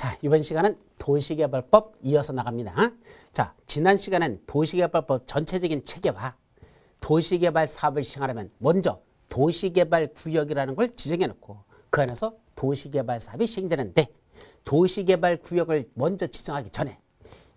자, 이번 시간은 도시개발법 이어서 나갑니다. 자, 지난 시간엔 도시개발법 전체적인 체계와 도시개발 사업을 시행하려면 먼저 도시개발구역이라는 걸 지정해놓고 그 안에서 도시개발 사업이 시행되는데 도시개발구역을 먼저 지정하기 전에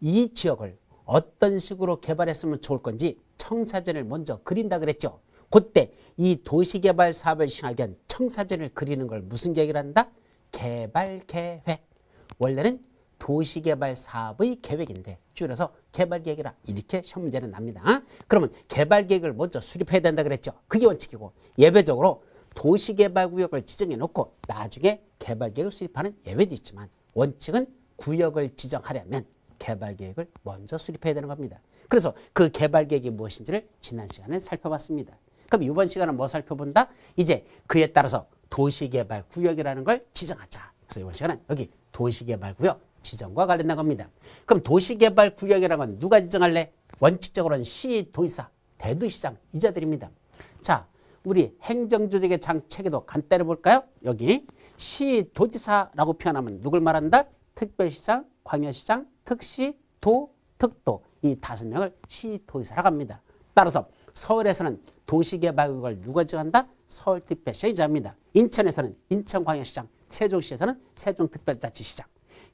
이 지역을 어떤 식으로 개발했으면 좋을 건지 청사진을 먼저 그린다 그랬죠. 그때 이 도시개발 사업을 시행하기 위한 청사진을 그리는 걸 무슨 계획을 한다? 개발계획. 원래는 도시개발 사업의 계획인데 줄여서 개발계획이라 이렇게 시험 문제는 납니다. 그러면 개발계획을 먼저 수립해야 된다 그랬죠. 그게 원칙이고 예외적으로 도시개발구역을 지정해 놓고 나중에 개발계획을 수립하는 예외도 있지만 원칙은 구역을 지정하려면 개발계획을 먼저 수립해야 되는 겁니다. 그래서 그 개발계획이 무엇인지를 지난 시간에 살펴봤습니다. 그럼 이번 시간은 뭐 살펴본다? 이제 그에 따라서 도시개발구역이라는 걸 지정하자. 그래서 이번 시간은 여기 도시개발구역 지정과 관련된 겁니다. 그럼 도시개발구역이라는 건 누가 지정할래? 원칙적으로는 시도지사, 대도시장 이자들입니다. 자, 우리 행정조직의 장체계도 간단히 볼까요? 여기 시도지사라고 표현하면 누굴 말한다? 특별시장, 광역시장, 특시, 도, 특도 이 5명을 시도지사라고 합니다. 따라서 서울에서는 도시개발구역을 누가 지정한다? 서울특별시장이 지정합니다. 인천에서는 인천광역시장, 세종시에서는 세종특별자치시장,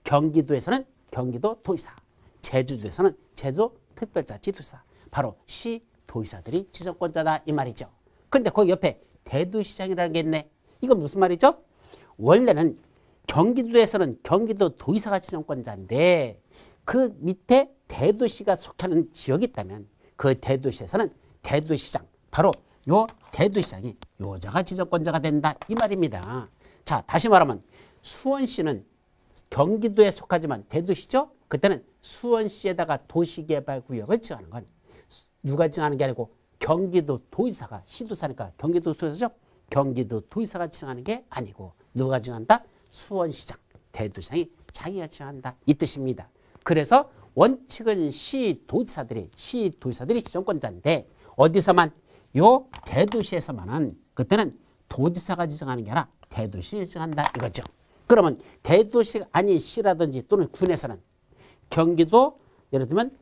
경기도에서는 경기도도지사, 제주도에서는 제주특별자치도지사, 바로 시도지사들이 지정권자다 이 말이죠. 그런데 거기 옆에 대도시장이라는 게 있네. 이건 무슨 말이죠? 원래는 경기도에서는 경기도도지사가 지정권자인데 그 밑에 대도시가 속하는 지역이 있다면 그 대도시에서는 대도시장, 바로 요 대도시장이 요자가 지정권자가 된다 이 말입니다. 자, 다시 말하면 수원시는 경기도에 속하지만 대도시죠? 그때는 수원시에다가 도시개발구역을 지정하는 건 누가 지정하는 게 아니고 경기도도지사가 시도사니까 경기도도지사죠? 경기도도지사가 지정하는 게 아니고 누가 지정한다? 수원시장, 대도시장이 자기가 지정한다 이 뜻입니다. 그래서 원칙은 시도지사들이 지정권자인데 어디서만? 요 대도시에서만은 그때는 도지사가 지정하는 게 아니라 대도시가 지정한다 이거죠. 그러면 대도시가 아닌 시라든지 또는 군에서는 경기도 예를 들면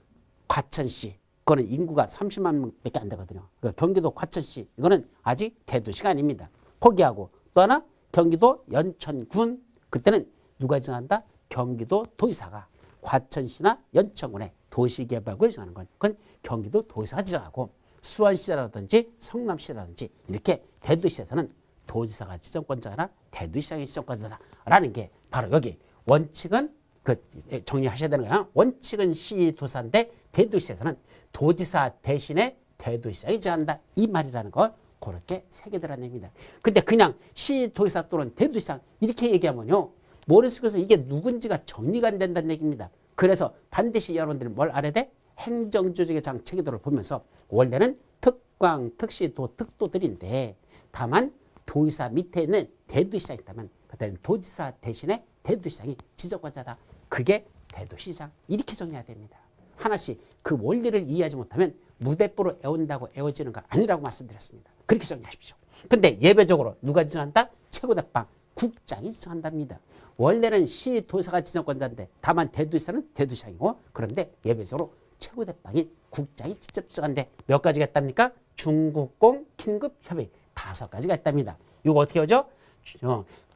과천시 그거는 인구가 30만 명밖에 안 되거든요. 그러니까 경기도 과천시 이거는 아직 대도시가 아닙니다. 포기하고 또 하나 경기도 연천군 그때는 누가 지정한다? 경기도 도지사가 과천시나 연천군에 도시개발구역을 지정하는 건 그건 경기도 도지사가 지정하고 수원시라든지 성남시라든지 이렇게 대도시에서는 도지사가 지정권자나 대도시장이 지정권자다라는 게 바로 여기 원칙은 정리하셔야 되는 거야. 원칙은 시도사인데 대도시에서는 도지사 대신에 대도시장이 지정한다 이 말이라는 걸 그렇게 새겨들어냅니다. 근데 그냥 시도지사 또는 대도시장 이렇게 얘기하면요 머릿속에서 이게 누군지가 정리가 안 된다는 얘기입니다. 그래서 반드시 여러분들은 뭘 알아야 돼? 행정조직의 장체계도를 보면서 원래는 특광, 특시도, 특도들인데 다만 도지사 밑에 있는 대도시장이 있다면 그때는 도지사 대신에 대도시장이 지정권자다. 그게 대도시장 이렇게 정리해야 됩니다. 하나씩 그 원리를 이해하지 못하면 무대뽀로 애운다고 애워지는 거 아니라고 말씀드렸습니다. 그렇게 정리하십시오. 근데 예외적으로 누가 지정한다? 최고대빵 국장이 지정한답니다. 원래는 시도지사가 지정권자인데 다만 대도시사는 대도시장이고 그런데 예외적으로 최고대빵인 국장이 직접 지정한데 몇 가지가 있답니까? 중국공 긴급협의 5가지가 있답니다. 이거 어떻게 하죠?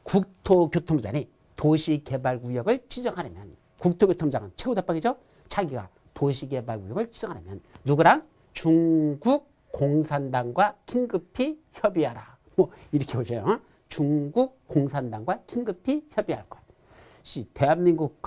국토교통부장이 도시개발구역을 지정하려면 국토교통부장은 최고대빵이죠. 자기가 도시개발구역을 지정하려면 누구랑? 중국 공산당과 긴급히 협의하라. 뭐 이렇게 보세요. 중국 공산당과 긴급히 협의할 것. 대한민국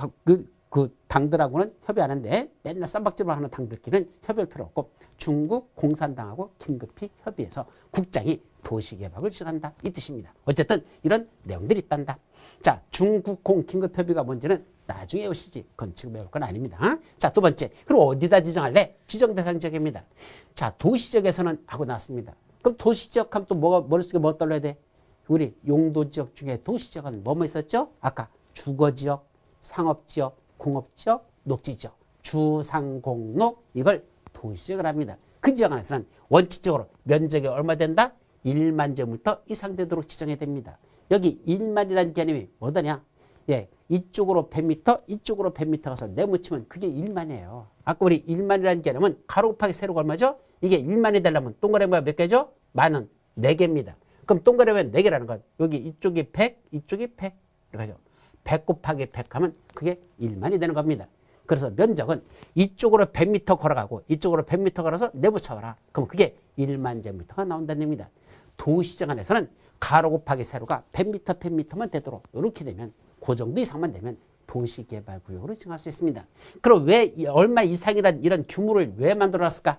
그 당들하고는 협의하는데 맨날 쌈박질을 하는 당들끼리는 협의할 필요 없고 중국 공산당하고 긴급히 협의해서 국장이 도시개발을 지정한다 이 뜻입니다. 어쨌든 이런 내용들이 있단다. 자, 중국 공 긴급협의가 뭔지는 나중에 오시지. 그건 지금 배울 건 아닙니다. 자, 두 번째. 그럼 어디다 지정할래? 지정대상 지역입니다. 자, 도시지역에서는 하고 나왔습니다. 그럼 도시지역 하면 또 뭐가 머릿속에 뭐 떠올려야 돼? 우리 용도지역 중에 도시지역은 뭐뭐 있었죠? 아까 주거지역, 상업지역, 공업지역, 녹지지역, 주상공록 이걸 도시지역을 합니다. 그 지역 안에서는 원칙적으로 면적이 얼마 된다? 1만 제곱미터 이상 되도록 지정해야 됩니다. 여기 1만이라는 개념이 뭐더냐? 예, 이쪽으로 100m, 이쪽으로 100m 가서 네모치면 그게 1만이에요. 아까 우리 1만이라는 개념은 가로 곱하기 세로가 얼마죠? 이게 1만이 되려면 동그라미가 몇 개죠? 만은 4개입니다. 그럼 동그라미는 4개라는 건 여기 이쪽이 100, 이쪽이 100. 이렇게 하죠. 100 곱하기 100 하면 그게 1만이 되는 겁니다. 그래서 면적은 이쪽으로 100m 걸어가고 이쪽으로 100m 걸어서 네모쳐봐라. 그럼 그게 1만 제곱미터가 나온다는 얘기입니다. 도시정 안에서는 가로 곱하기 세로가 100m, 100m만 되도록 이렇게 되면 그 정도 이상만 되면 도시개발구역으로 지정할 수 있습니다. 그럼 왜 얼마 이상이란 이런 규모를 왜 만들어놨을까?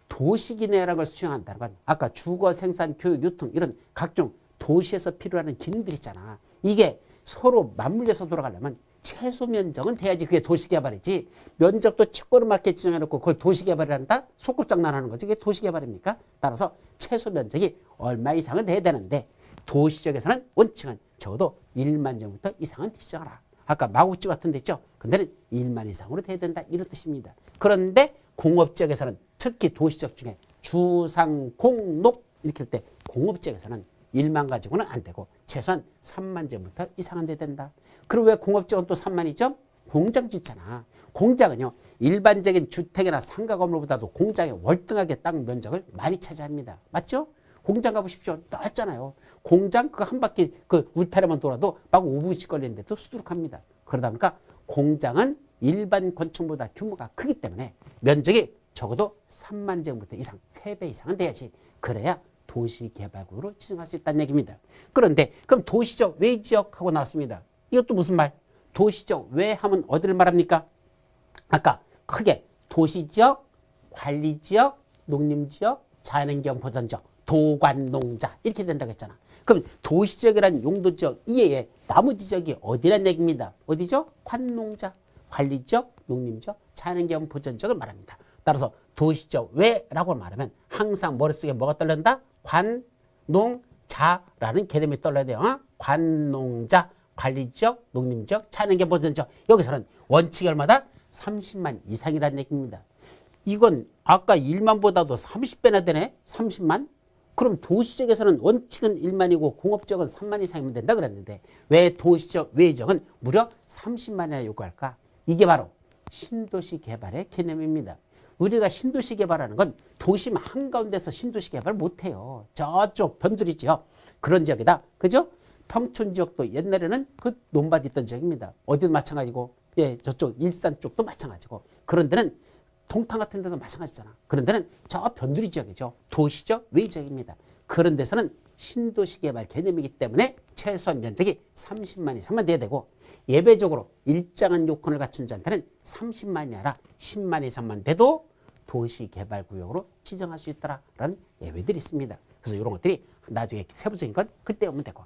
도시기내라는 걸 수행한다는 건 아까 주거, 생산, 교육, 유통 이런 각종 도시에서 필요한 기능들 있잖아. 이게 서로 맞물려서 돌아가려면 최소 면적은 돼야지 그게 도시개발이지. 면적도 치꼬르맞게 지정해놓고 그걸 도시개발이란다? 속꿉장난하는 거지. 그게 도시개발입니까? 따라서 최소 면적이 얼마 이상은 돼야 되는데 도시적에서는 원칙은 적어도 1만 제곱미터 이상은 지정하라. 아까 마구찌 같은 데 있죠? 근데는 1만 이상으로 돼야 된다. 이런 뜻입니다. 그런데 공업지역에서는 특히 도시적 중에 주상, 공록 이렇게 할 때 공업지역에서는 1만 가지고는 안 되고 최소한 3만 제곱미터 이상은 돼야 된다. 그리고 왜 공업지역은 또 3만이죠? 공장 짓잖아. 공장은요. 일반적인 주택이나 상가 건물보다도 공장이 월등하게 땅 면적을 많이 차지합니다. 맞죠? 공장 가보십시오. 나왔잖아요. 공장 그 한 바퀴 그 울타리만 돌아도 막 5분씩 걸리는데도 수두룩합니다. 그러다 보니까 공장은 일반 건축보다 규모가 크기 때문에 면적이 적어도 3만 제곱미터 이상, 3배 이상은 돼야지. 그래야 도시개발구역으로 지정할 수 있다는 얘기입니다. 그런데 그럼 도시적 외지역 하고 나왔습니다. 이것도 무슨 말? 도시적 외 하면 어디를 말합니까? 아까 크게 도시지역, 관리지역, 농림지역, 자연환경 보전지역, 도관농자 이렇게 된다고 했잖아. 그럼 도시지역이라는 용도지역 이외에 나머지 지역이 어디란 얘기입니다. 어디죠? 관농자, 관리지역, 농림지역, 자연환경 보전지역을 말합니다. 따라서 도시적 외라고 말하면 항상 머릿속에 뭐가 떠난다? 관농자라는 개념이 떠올라야 돼요. 관농자, 관리지역, 농림지역, 자연환경 보전지역. 여기서는 원칙이 얼마다? 30만 이상이라는 얘기입니다. 이건 아까 1만보다도 30배나 되네? 30만? 그럼 도시적에서는 원칙은 1만이고 공업지역은 3만 이상이면 된다 그랬는데 왜 도시적 외지역은 무려 30만이나 요구할까? 이게 바로 신도시 개발의 개념입니다. 우리가 신도시 개발하는 건 도심 한가운데서 신도시 개발 못해요. 저쪽 변두리 지역 그런 지역이다. 그죠? 평촌 지역도 옛날에는 그 논밭 있던 지역입니다. 어디도 마찬가지고 예, 저쪽 일산 쪽도 마찬가지고 그런 데는 동탄 같은 데도 마찬가지잖아. 그런 데는 저 변두리 지역이죠. 도시적 외지역입니다. 그런 데서는 신도시 개발 개념이기 때문에 최소한 면적이 30만 이상만 돼야 되고 예외적으로 일정한 요건을 갖춘 자한테는 30만이 아니라 10만 이상만 돼도 도시개발구역으로 지정할 수 있다라는 예외들이 있습니다. 그래서 이런 것들이 나중에 세부적인 건 그때 오면 되고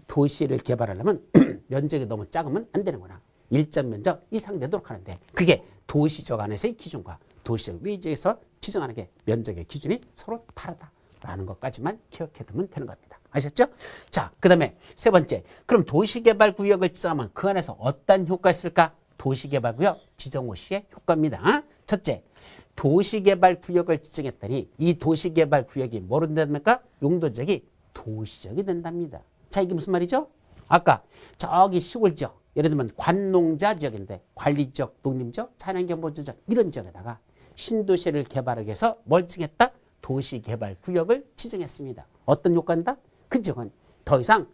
도시를 개발하려면 면적이 너무 작으면 안 되는구나. 일정 면적 이상 되도록 하는데 그게 도시적 안에서의 기준과 도시적 외지에서 지정하는 게 면적의 기준이 서로 다르다라는 것까지만 기억해두면 되는 겁니다. 아셨죠? 자, 그 다음에 세 번째. 그럼 도시개발구역을 지정하면 그 안에서 어떤 효과가 있을까? 도시개발구역 지정 시의 효과입니다. 첫째, 도시개발구역을 지정했더니 이 도시개발구역이 뭐로 된답니까? 용도지역이 도시지역이 된답니다. 자, 이게 무슨 말이죠? 아까 저기 시골지역 예를 들면 관농자 지역인데 관리지역, 농림지역, 자연환경 보전지역 이런 지역에다가 신도시를 개발하기 위해서 뭘 지정했다? 도시개발구역을 지정했습니다. 어떤 효과인다? 그 지역은 더 이상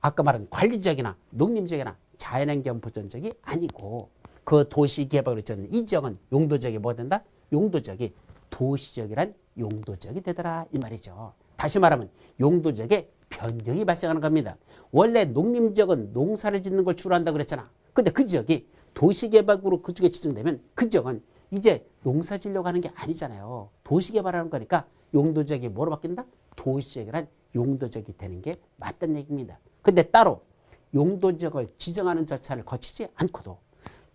아까 말한 관리지역이나 농림지역이나 자연환경 보전지역이 아니고 그 도시개발을 지정한 이 지역은 용도지역이 뭐 된다? 용도지역이 도시지역이란 용도지역이 되더라 이 말이죠. 다시 말하면 용도지역에 변경이 발생하는 겁니다. 원래 농림지역은 농사를 짓는 걸 주로 한다고 그랬잖아. 근데 그 지역이 도시개발구로 그쪽에 지정되면 그 지역은 이제 농사 지려고 하는 게 아니잖아요. 도시개발하는 거니까 용도지역이 뭐로 바뀐다? 도시지역이란 용도지역이 되는 게 맞다는 얘기입니다. 근데 따로 용도지역을 지정하는 절차를 거치지 않고도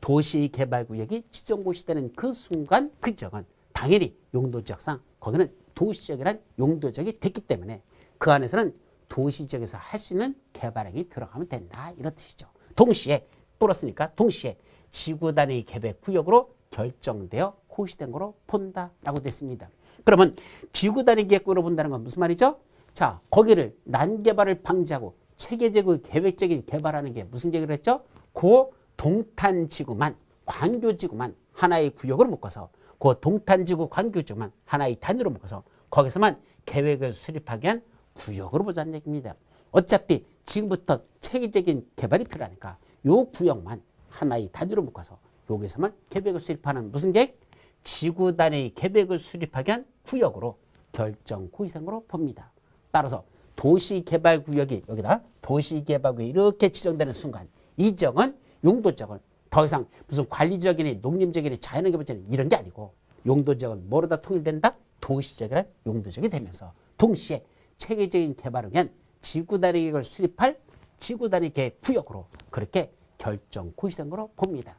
도시개발구역이 지정곳이 되는 그 순간 그 지역은 당연히 용도지역상 거기는 도시지역이란 용도지역이 됐기 때문에 그 안에서는 도시지역에서 할 수 있는 개발행위 들어가면 된다 이런 뜻이죠. 동시에 플러스니까 동시에 지구 단위 계획구역으로 결정되어 호시된 거로 본다라고 됐습니다. 그러면 지구 단위 계획구역으로 본다는 건 무슨 말이죠? 자, 거기를 난개발을 방지하고 체계적이고 계획적인 개발하는 게 무슨 계획을 했죠? 그 동탄지구만 광교지구만 하나의 구역으로 묶어서 그 동탄지구 광교지구만 하나의 단위로 묶어서 거기서만 계획을 수립하기 위한 구역으로 보자는 얘기입니다. 어차피 지금부터 체계적인 개발이 필요하니까 요 구역만 하나의 단위로 묶어서 여기서만 계획을 수립하는 무슨 계획? 지구 단위 계획을 수립하기 위한 구역으로 결정 고의사항으로 봅니다. 따라서 도시개발구역이 여기다 도시개발구역이 이렇게 지정되는 순간 이 지역은 용도지역은 더 이상 무슨 관리지역이니 농림지역이니 자연환경지역이니 이런 게 아니고 용도지역은 뭐로 다 통일된다? 도시지역이란 용도지역이 되면서 동시에 체계적인 개발을 위한 지구단위 계획을 수립할 지구단위 계획 구역으로 그렇게 결정 고의사항으로 봅니다.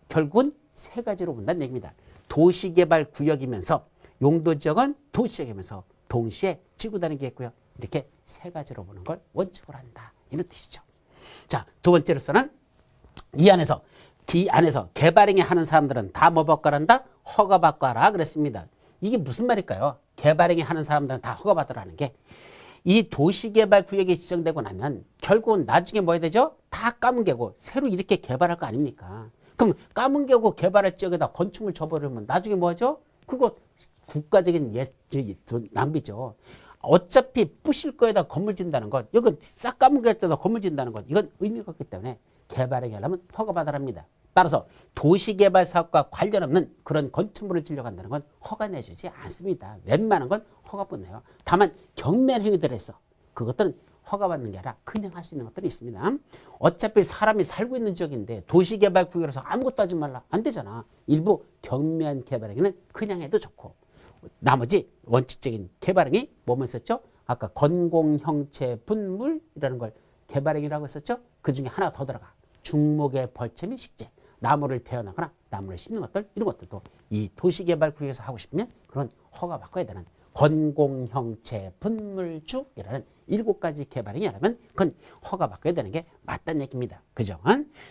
결국은 세 가지로 본다는 얘기입니다. 도시개발구역이면서 용도지역은 도시지역이면서 동시에 지구단위 계획구역 이렇게 세 가지로 보는 걸 원칙으로 한다. 이런 뜻이죠. 자, 두 번째로서는 이 안에서 개발행위 하는 사람들은 다 뭐 받고 한다? 허가받고 하라 그랬습니다. 이게 무슨 말일까요? 개발행위 하는 사람들은 다 허가받으라는 게 이 도시개발구역이 지정되고 나면 결국은 나중에 뭐 해야 되죠? 다 까문 개고 새로 이렇게 개발할 거 아닙니까? 그럼 까문 개고 개발할 지역에다 건축물 줘버리면 나중에 뭐 하죠? 그거 국가적인 낭비죠. 어차피 부실 거에다 건물 짓는다는 것, 이건 싹 까문 개에다 건물 짓는다는 것, 이건 의미가 없기 때문에 개발행위 하려면 허가받으랍니다. 따라서 도시개발 사업과 관련 없는 그런 건축물을 지려고 한다는 건 허가 내주지 않습니다. 웬만한 건 허가 못 내요. 다만 경매한 행위들을 해서 그것들은 허가받는 게 아니라 그냥 할 수 있는 것들이 있습니다. 어차피 사람이 살고 있는 지역인데 도시개발구역이라서 아무것도 하지 말라. 안 되잖아. 일부 경매한 개발행위는 그냥 해도 좋고 나머지 원칙적인 개발행위 뭐뭐 있었죠? 아까 건공형체 분물이라는 걸 개발행위라고 했었죠? 그 중에 하나 더 들어가. 중목의 벌채 및 식재. 나무를 베어나거나 나무를 심는 것들 이런 것들도 이 도시개발구역에서 하고 싶으면 그런 허가 받아야 되는 건공형체 분물주이라는 7가지 개발행위 하려면 그건 허가 받아야 되는 게 맞다는 얘기입니다. 그죠?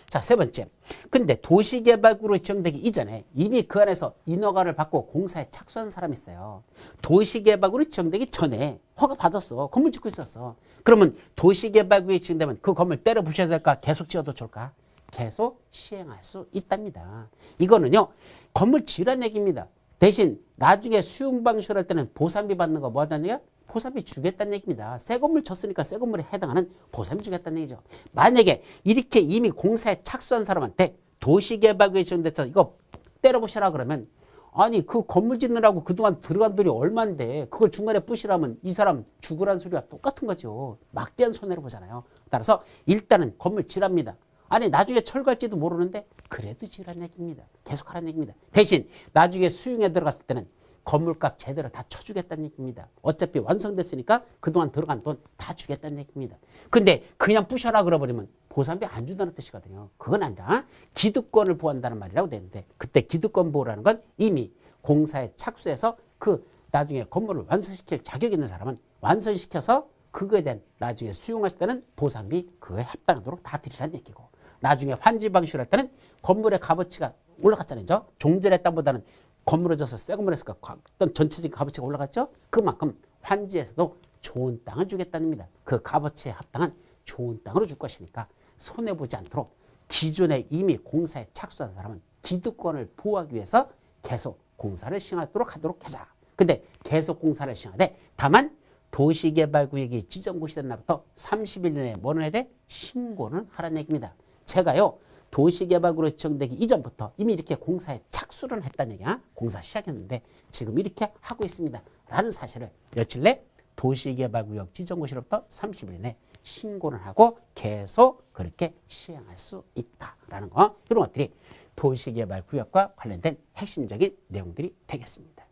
자, 세 번째. 근데 도시개발구로 지정되기 이전에 이미 그 안에서 인허가를 받고 공사에 착수한 사람이 있어요. 도시개발구로 지정되기 전에 허가 받았어. 건물 짓고 있었어. 그러면 도시개발구에 지정되면 그 건물 때려 부셔야 될까? 계속 지어도 좋을까? 계속 시행할 수 있답니다. 이거는요, 건물 지으란 얘기입니다. 대신 나중에 수용 방식을 할 때는 보상비 받는 거 뭐 하다는 얘기야? 보상비 주겠다는 얘기입니다. 새 건물 쳤으니까 새 건물에 해당하는 보상비 주겠다는 얘기죠. 만약에 이렇게 이미 공사에 착수한 사람한테 도시개발구에 지정돼서 이거 때려부셔라 그러면 아니 그 건물 짓느라고 그동안 들어간 돈이 얼만데 그걸 중간에 부시라면 이 사람 죽으란 소리가 똑같은 거죠. 막대한 손해를 보잖아요. 따라서 일단은 건물 지랍니다. 아니 나중에 철거할지도 모르는데 그래도 지라는 얘기입니다. 계속하라는 얘기입니다. 대신 나중에 수용에 들어갔을 때는 건물값 제대로 다 쳐주겠다는 얘기입니다. 어차피 완성됐으니까 그동안 들어간 돈 다 주겠다는 얘기입니다. 근데 그냥 부셔라 그러버리면 보상비 안 준다는 뜻이거든요. 그건 아니라 기득권을 보호한다는 말이라고 되는데 그때 기득권 보호라는 건 이미 공사에 착수해서 그 나중에 건물을 완성시킬 자격 있는 사람은 완성시켜서 그거에 대한 나중에 수용할 때는 보상비 그거에 합당하도록 다 드리라는 얘기고 나중에 환지 방식을 할 때는 건물의 값어치가 올라갔잖아요. 종전의 땅보다는 건물을 져서 새 건물을 했으니까 어떤 전체적인 값어치가 올라갔죠. 그만큼 환지에서도 좋은 땅을 주겠다는 겁니다. 그 값어치에 합당한 좋은 땅으로 줄 것이니까 손해보지 않도록 기존에 이미 공사에 착수한 사람은 기득권을 보호하기 위해서 계속 공사를 시행하도록 하도록 하자. 근데 계속 공사를 시행하되 다만 도시개발구역이 지정고시 된 날부터 30일 내에 뭐는 해야 돼? 신고는 하라는 얘기입니다. 제가요 도시개발구로 지정되기 이전부터 이미 이렇게 공사에 착수를 했다는 얘기야. 공사 시작했는데 지금 이렇게 하고 있습니다. 라는 사실을 며칠 내 도시개발구역 지정고시로부터 30일 내에 신고를 하고 계속 그렇게 시행할 수 있다라는 거. 이런 것들이 도시개발구역과 관련된 핵심적인 내용들이 되겠습니다.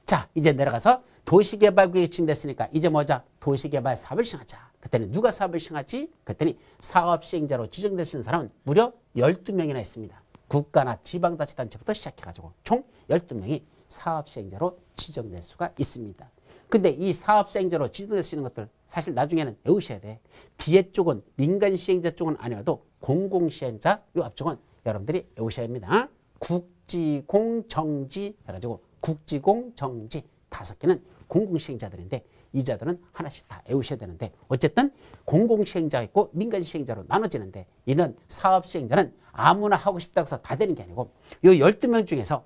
자, 이제 내려가서 도시개발구역이 지정됐으니까 이제 뭐자? 도시개발 사업을 시행하자. 그때는 누가 사업을 시행하지? 그때는 사업시행자로 지정될 수 있는 사람은 무려 12명이나 있습니다. 국가나 지방자치단체부터 시작해가지고 총 12명이 사업시행자로 지정될 수가 있습니다. 근데 이 사업시행자로 지정될 수 있는 것들 사실 나중에는 외우셔야 돼. 뒤에 쪽은 민간시행자 쪽은 아니어도 공공시행자 요 앞쪽은 여러분들이 외우셔야 합니다. 국지공정지 해가지고 국지공정지 5개는 공공시행자들인데 이자들은 하나씩 다 애우셔야 되는데 어쨌든 공공시행자가 있고 민간시행자로 나눠지는데 이는 사업시행자는 아무나 하고 싶다고 해서 다 되는 게 아니고 요 12명 중에서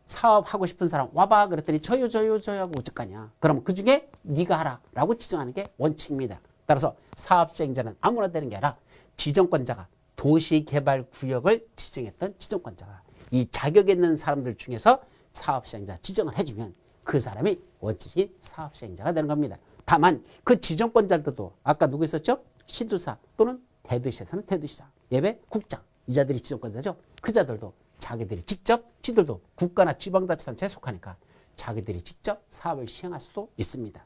사업하고 싶은 사람 와봐 그랬더니 저요 하고 어떡하냐. 그럼 그중에 네가 하라 라고 지정하는 게 원칙입니다. 따라서 사업시행자는 아무나 되는 게 아니라 지정권자가 도시개발구역을 지정했던 지정권자가 이 자격 있는 사람들 중에서 사업시행자 지정을 해주면 그 사람이 원칙이 사업시행자가 되는 겁니다. 다만 그 지정권자들도 아까 누구 있었죠? 시도사 또는 대도시에서는 대도시장, 예배 국장 이자들이 지정권자죠. 그 자들도 자기들이 직접 지들도 국가나 지방자치단체에 속하니까 자기들이 직접 사업을 시행할 수도 있습니다.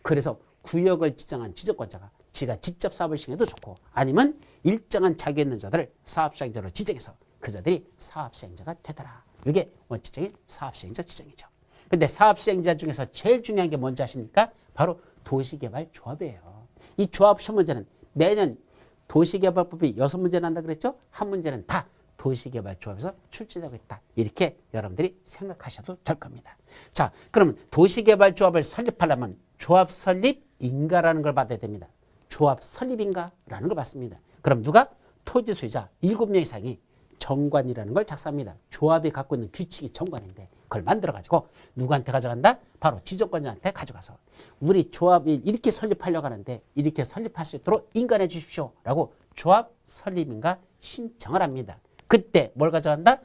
그래서 구역을 지정한 지정권자가 지가 직접 사업을 시행해도 좋고 아니면 일정한 자격 있는 자들을 사업시행자로 지정해서 그 자들이 사업시행자가 되더라. 이게 원칙적인 사업시행자 지정이죠. 근데 사업시행자 중에서 제일 중요한 게 뭔지 아십니까? 바로 도시개발조합이에요. 이 조합 시험 문제는 매년 도시개발법이 6문제 난다 그랬죠? 한 문제는 다 도시개발조합에서 출제되고 있다. 이렇게 여러분들이 생각하셔도 될 겁니다. 자, 그러면 도시개발조합을 설립하려면 조합 설립인가라는 걸 받아야 됩니다. 조합 설립인가라는 걸 받습니다. 그럼 누가? 토지 소유자 7명 이상이 정관이라는 걸 작성합니다. 조합이 갖고 있는 규칙이 정관인데 그걸 만들어가지고 누구한테 가져간다? 바로 지정권자한테 가져가서 우리 조합이 이렇게 설립하려고 하는데 이렇게 설립할 수 있도록 인가해 주십시오 라고 조합 설립인가 신청을 합니다. 그때 뭘 가져간다?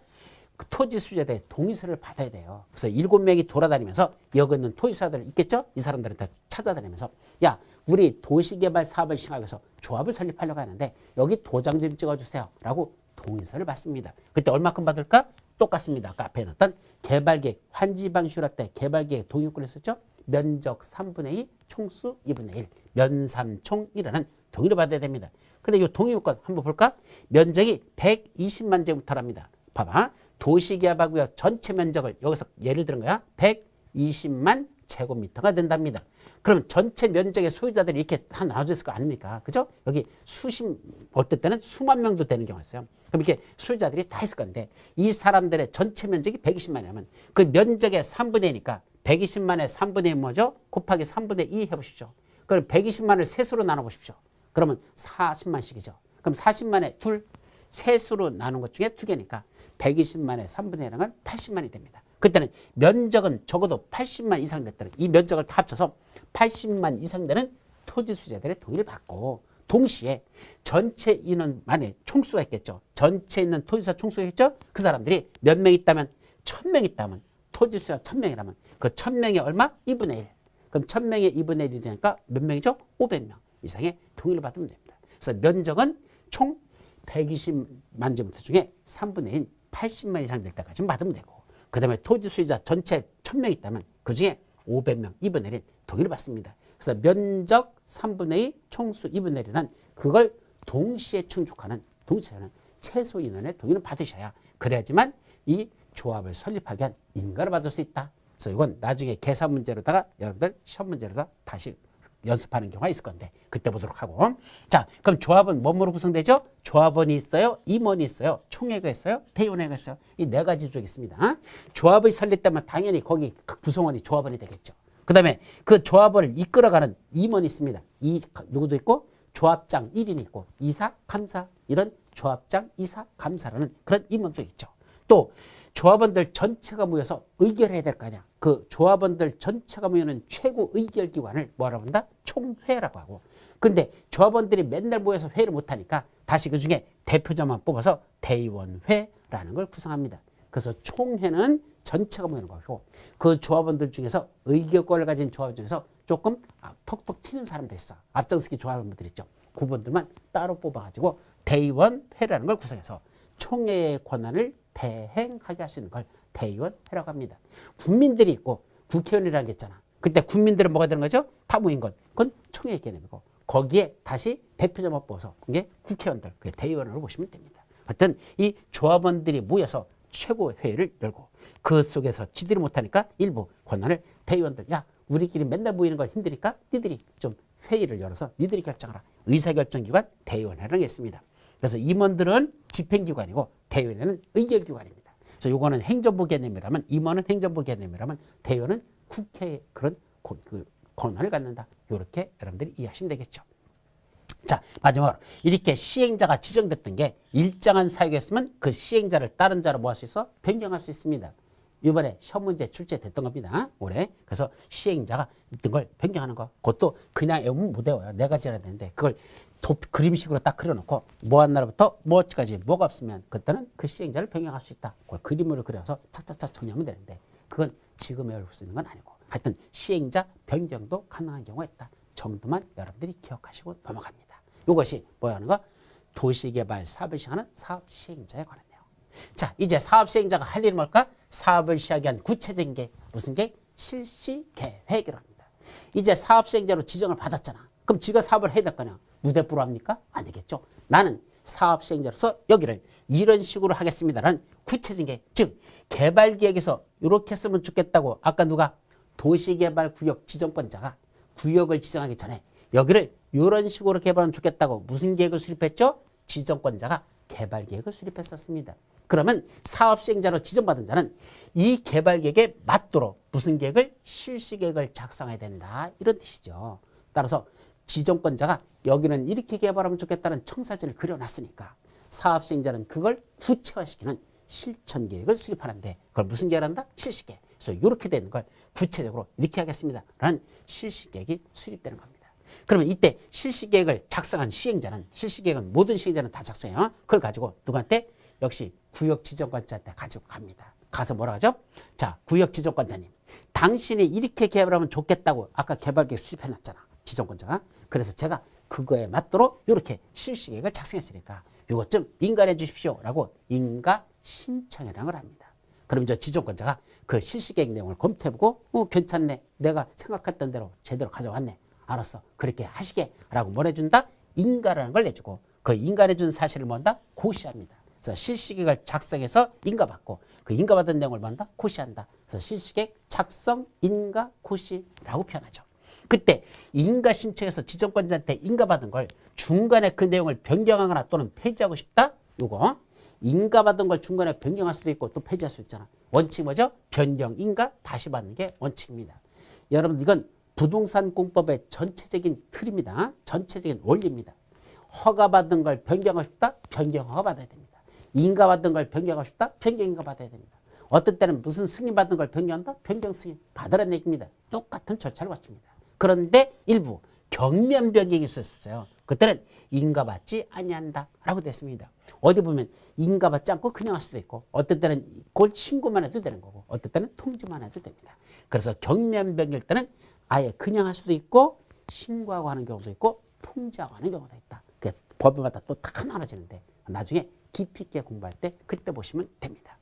그 토지 수요자의 동의서를 받아야 돼요. 그래서 7명이 돌아다니면서 여기 있는 토지 수요자들 있겠죠? 이 사람들한테 찾아다니면서 야 우리 도시개발 사업을 시행하기 위해서 조합을 설립하려고 하는데 여기 도장 좀 찍어주세요 라고 동의서를 받습니다. 그때 얼마큼 받을까? 똑같습니다. 아까 앞에 넣었던 개발계획, 환지방슈라 때 개발계획 동의요건을 썼죠? 면적 3분의 2, 총수 2분의 1, 면삼총이라는 동의를 받아야 됩니다. 근데 이 동의요건 한번 볼까? 면적이 120만 제곱미터랍니다. 봐봐. 도시개발구역 전체 면적을 여기서 예를 들은 거야. 120만 제곱미터가 된답니다. 그럼 전체 면적의 소유자들이 이렇게 다 나눠져 있을 거 아닙니까? 그죠? 여기 어떨 때는 수만 명도 되는 경우가 있어요. 그럼 이렇게 소유자들이 다 있을 건데 이 사람들의 전체 면적이 120만이라면 그 면적의 3분의 2니까 120만의 3분의 2 뭐죠? 곱하기 3분의 2 해보십시오. 그럼 120만을 셋으로 나눠보십시오. 그러면 40만씩이죠. 그럼 40만에 셋으로 나눈 것 중에 2개니까 120만의 3분의 1은 80만이 됩니다. 그때는 면적은 적어도 80만 이상 됐다는 이 면적을 다 합쳐서 80만 이상 되는 토지 수요자들의 동의를 받고 동시에 전체 인원만의 총수가 있겠죠. 전체 있는 토지수자 총수가 있겠죠. 그 사람들이 몇 명 있다면 1000명 있다면 토지 수요자 1000명이라면 그 1000명이 얼마? 2분의 1. 그럼 1000명의 2분의 1이니까 몇 명이죠? 500명 이상의 동의를 받으면 됩니다. 그래서 면적은 총 120만 제곱미터 중에 3분의 1, 80만 이상 될 때까지 받으면 되고 그 다음에 토지 수요자 전체 1000명 있다면 그 중에 500명, 2분의 1 동의를 받습니다. 그래서 면적 3분의 2, 총수 2분의 1은 그걸 동시에 충족하는 동시에는 최소 인원의 동의를 받으셔야 그래야지만 이 조합을 설립하기 위한 인가를 받을 수 있다. 그래서 이건 나중에 계산 문제로다가 여러분들 시험 문제로다가 다시 연습하는 경우가 있을 건데 그때 보도록 하고. 자, 그럼 조합은 뭐뭐로 구성되죠? 조합원이 있어요, 임원이 있어요, 총회가 있어요, 대의원회가 있어요. 이 4가지 조직이 있습니다. 조합이 설립되면 당연히 거기 구성원이 조합원이 되겠죠. 그 다음에 그 조합을 이끌어가는 임원이 있습니다. 누구도 있고 조합장 1인이 있고 이사, 감사 이런 조합장, 이사, 감사라는 그런 임원도 있죠. 또 조합원들 전체가 모여서 의결해야 될 거 아니야. 그 조합원들 전체가 모이는 최고 의결기관을 뭐라고 한다? 총회라고 하고. 근데 조합원들이 맨날 모여서 회의를 못하니까 다시 그 중에 대표자만 뽑아서 대의원회라는 걸 구성합니다. 그래서 총회는 전체가 모이는 거고 그 조합원들 중에서 의결권을 가진 조합원 중에서 조금 톡톡 튀는 사람들 있어. 앞장서기 조합원들 있죠. 그분들만 따로 뽑아가지고 대의원회라는 걸 구성해서 총회의 권한을 대행하게 할 수 있는 걸 대의원회라고 합니다. 국민들이 있고 국회의원이라는 게 있잖아. 그때 국민들은 뭐가 되는 거죠? 다 모인 건. 그건 총회의 개념이고 거기에 다시 대표자만 뽑아서 그게 국회의원들, 그게 대의원으로 보시면 됩니다. 하여튼 이 조합원들이 모여서 최고회의를 열고 그 속에서 지들이 못하니까 일부 권한을 대의원들, 야 우리끼리 맨날 모이는 건 힘드니까 니들이 좀 회의를 열어서 니들이 결정하라. 의사결정기관 대의원회라는 게 있습니다. 그래서 임원들은 집행기관이고 대의원회는 의결기관입니다. 그래서 요거는 행정부 개념이라면 임원은 행정부 개념이라면 대의원은 국회 그런 권한을 갖는다. 이렇게 여러분들이 이해하시면 되겠죠. 자, 마지막으로 이렇게 시행자가 지정됐던 게 일정한 사유였으면 그 시행자를 다른 자로 뭐 할 수 있어? 변경할 수 있습니다. 이번에 시험 문제 출제됐던 겁니다. 올해. 그래서 시행자가 있던 걸 변경하는 거. 그것도 그냥 외우면 못 외워요. 네 가지라 되는데 그걸 그림식으로 딱 그려놓고 뭐 한 날부터 뭐까지 뭐가 없으면 그때는 그 시행자를 변경할 수 있다. 그걸 그림으로 그려서 착착착 정리하면 되는데 그건 지금 외울 수 있는 건 아니고 하여튼 시행자 변경도 가능한 경우가 있다. 정도만 여러분들이 기억하시고 넘어갑니다. 이것이 뭐야 하는 거? 도시개발 사업을 시행하는 사업 시행자에 관한 내용. 자, 이제 사업 시행자가 할 일은 뭘까? 사업을 시작하기 위한 구체적인 게 무슨 게? 실시 계획이라고 합니다. 이제 사업 시행자로 지정을 받았잖아. 그럼 지가 사업을 해야 될 거냐? 무대뽀로 합니까? 안 되겠죠. 나는 사업 시행자로서 여기를 이런 식으로 하겠습니다라는 구체적인 게, 즉 개발계획에서 이렇게 했으면 좋겠다고 아까 누가 도시개발구역 지정권자가 구역을 지정하기 전에 여기를 이런 식으로 개발하면 좋겠다고 무슨 계획을 수립했죠? 지정권자가 개발계획을 수립했었습니다. 그러면 사업시행자로 지정받은 자는 이 개발계획에 맞도록 무슨 계획을? 실시계획을 작성해야 된다. 이런 뜻이죠. 따라서 지정권자가 여기는 이렇게 개발하면 좋겠다는 청사진을 그려놨으니까 사업시행자는 그걸 구체화시키는 실천계획을 수립하는데 그걸 무슨 계획을 한다? 실시계획. 그래서 이렇게 되는 걸 구체적으로 이렇게 하겠습니다 라는 실시계획이 수립되는 겁니다. 그러면 이때 실시계획을 작성한 시행자는, 실시계획은 모든 시행자는 다 작성해요. 그걸 가지고 누구한테? 역시 구역지정권자한테 가지고 갑니다. 가서 뭐라 하죠? 자, 구역지정권자님, 당신이 이렇게 개발하면 좋겠다고 아까 개발계획 수립해놨잖아, 지정권자가. 그래서 제가 그거에 맞도록 이렇게 실시계획을 작성했으니까 이것 좀 인가해 주십시오 라고 인가 신청이라는 걸 합니다. 그럼 저 지정권자가 그 실시계획 내용을 검토해보고 괜찮네, 내가 생각했던 대로 제대로 가져왔네, 알았어, 그렇게 하시게 라고 뭘 해준다? 인가라는 걸 내주고 그 인가해준 사실을 뭔다? 고시합니다. 그래서 실시계획을 작성해서 인가받고 그 인가받은 내용을 뭔다? 고시한다. 그래서 실시계획 작성 인가 고시라고 표현하죠. 그때 인가 신청해서 지정권자한테 인가받은 걸 중간에 그 내용을 변경하거나 또는 폐지하고 싶다? 요거 인가받은 걸 중간에 변경할 수도 있고 또 폐지할 수 있잖아. 원칙이 뭐죠? 변경, 인가, 다시 받는 게 원칙입니다. 여러분 이건 부동산공법의 전체적인 틀입니다. 전체적인 원리입니다. 허가받은 걸 변경하고 싶다? 변경 허가 받아야 됩니다. 인가받은 걸 변경하고 싶다? 변경 인가 받아야 됩니다. 어떤 때는 무슨 승인받은 걸 변경한다? 변경 승인 받으라는 얘기입니다. 똑같은 절차를 거칩니다. 그런데 일부 경면 변경이 있었어요. 그때는 인가받지 아니한다 라고 됐습니다. 어디 보면 인가받지 않고 그냥 할 수도 있고 어떤 때는 그걸 신고만 해도 되는 거고 어떤 때는 통지만 해도 됩니다. 그래서 경면 변경일 때는 아예 그냥 할 수도 있고 신고하고 하는 경우도 있고 통지하고 하는 경우도 있다. 그게 법마다 또 다 나눠지는데 나중에 깊이 있게 공부할 때 그때 보시면 됩니다.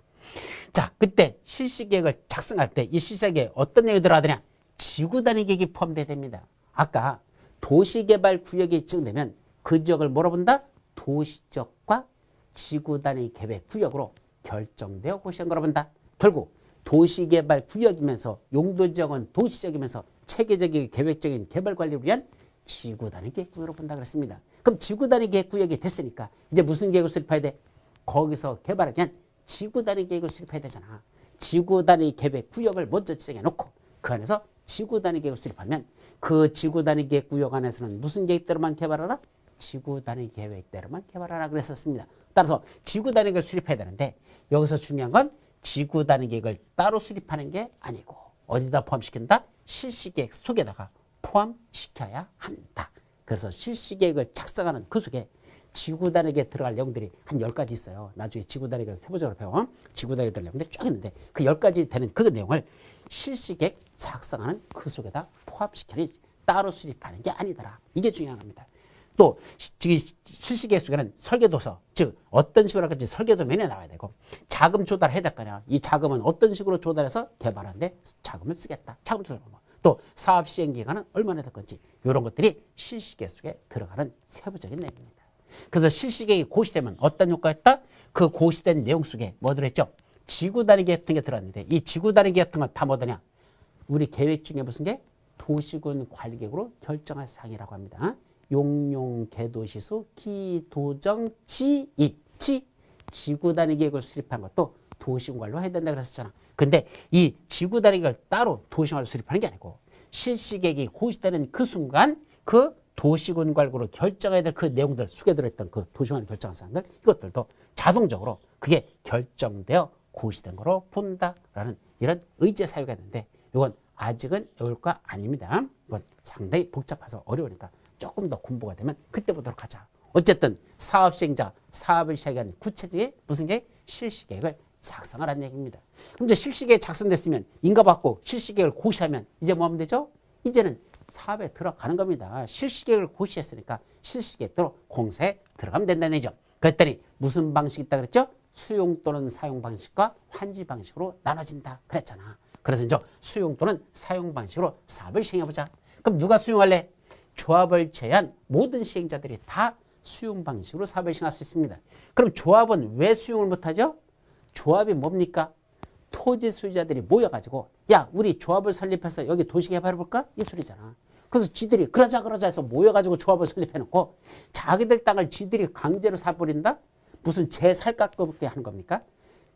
자, 그때 실시계획을 작성할 때 이 실시계획에 어떤 내용이 들어가더냐? 지구단위 계획이 포함되어야 됩니다. 아까 도시개발구역이 지정되면 그 지역을 뭐라 본다? 도시지역과 지구단위 계획구역으로 결정되어 고시한 거라 본다. 결국 도시개발구역이면서 용도지역은 도시지역이면서 체계적인 계획적인 개발관리를 위한 지구단위 계획구역으로 본다 그랬습니다. 그럼 지구단위 계획구역이 됐으니까 이제 무슨 계획을 수립해야 돼? 거기서 개발하기 위한 지구단위 계획을 수립해야 되잖아. 지구단위 계획구역을 먼저 지정해 놓고 그 안에서 지구단위 계획을 수립하면 그 지구단위 계획구역 안에서는 무슨 계획대로만 개발하라? 지구단위 계획대로만 개발하라 그랬었습니다. 따라서 지구단위 계획을 수립해야 되는데 여기서 중요한 건 지구단위 계획을 따로 수립하는 게 아니고 어디다 포함시킨다? 실시계획 속에다가 포함시켜야 한다. 그래서 실시계획을 작성하는 그 속에 지구단위계획에 들어갈 내용들이 한 10가지 있어요. 나중에 지구단위계획 세부적으로 배워. 지구단위계획 들어갈 내용들이 쫙 있는데 그 10가지 되는 그 내용을 실시계획 작성하는 그 속에다 포함시켜야지 따로 수립하는 게 아니더라. 이게 중요한 겁니다. 또 실시계획 속에는 설계도서, 즉 어떤 식으로 할 건지 설계도면에 나와야 되고 자금 조달해야 될 거냐. 이 자금은 어떤 식으로 조달해서 개발하는데 자금을 쓰겠다. 자금 조달하고 또 사업 시행 기간은 얼마나 될 건지 이런 것들이 실시계획 속에 들어가는 세부적인 내용입니다. 그래서 실시계획이 고시되면 어떤 효과가 있다? 그 고시된 내용 속에 뭐 들어있죠? 지구단위 계획 같은 게 들어갔는데 이 지구단위 계획 같은 건 다 뭐더냐? 우리 계획 중에 무슨 게? 도시군 관리계획으로 결정할 사항이라고 합니다. 용용, 개도시수, 기도정, 지입지, 지구단위 계획을 수립한 것도 도시군 관리로 해야 된다 그랬었잖아. 근데 이 지구단위 계획을 따로 도시군 관리로 수립하는 게 아니고 실시계획이 고시되는 그 순간 그 도시군괄구로 결정해야 될 그 내용들, 숙에 들어있던 그 도시군을 결정한 사항들, 이것들도 자동적으로 그게 결정되어 고시된 거로 본다라는 이런 의제 사유가 있는데, 이건 아직은 외울 거 아닙니다. 이건 상당히 복잡해서 어려우니까 조금 더 공부가 되면 그때 보도록 하자. 어쨌든 사업 시행자, 사업을 시작한 구체적인 무슨 계획? 실시계획을 작성하라는 얘기입니다. 그럼 이제 실시계획 작성됐으면 인가받고 실시계획을 고시하면 이제 뭐 하면 되죠? 이제는 사업에 들어가는 겁니다. 실시계획을 고시했으니까 실시계획대로 공사에 들어가면 된다는 얘기죠. 그랬더니 무슨 방식이 있다 그랬죠? 수용 또는 사용 방식과 환지 방식으로 나눠진다 그랬잖아. 그래서 이제 수용 또는 사용 방식으로 사업을 시행해보자. 그럼 누가 수용할래? 조합을 제외한 모든 시행자들이 다 수용 방식으로 사업을 시행할 수 있습니다. 그럼 조합은 왜 수용을 못하죠? 조합이 뭡니까? 토지 소유자들이 모여가지고 야, 우리 조합을 설립해서 여기 도시개발해볼까? 이 소리잖아. 그래서 지들이 그러자 해서 모여가지고 조합을 설립해놓고 자기들 땅을 지들이 강제로 사버린다? 무슨 제살깎게 하는 겁니까?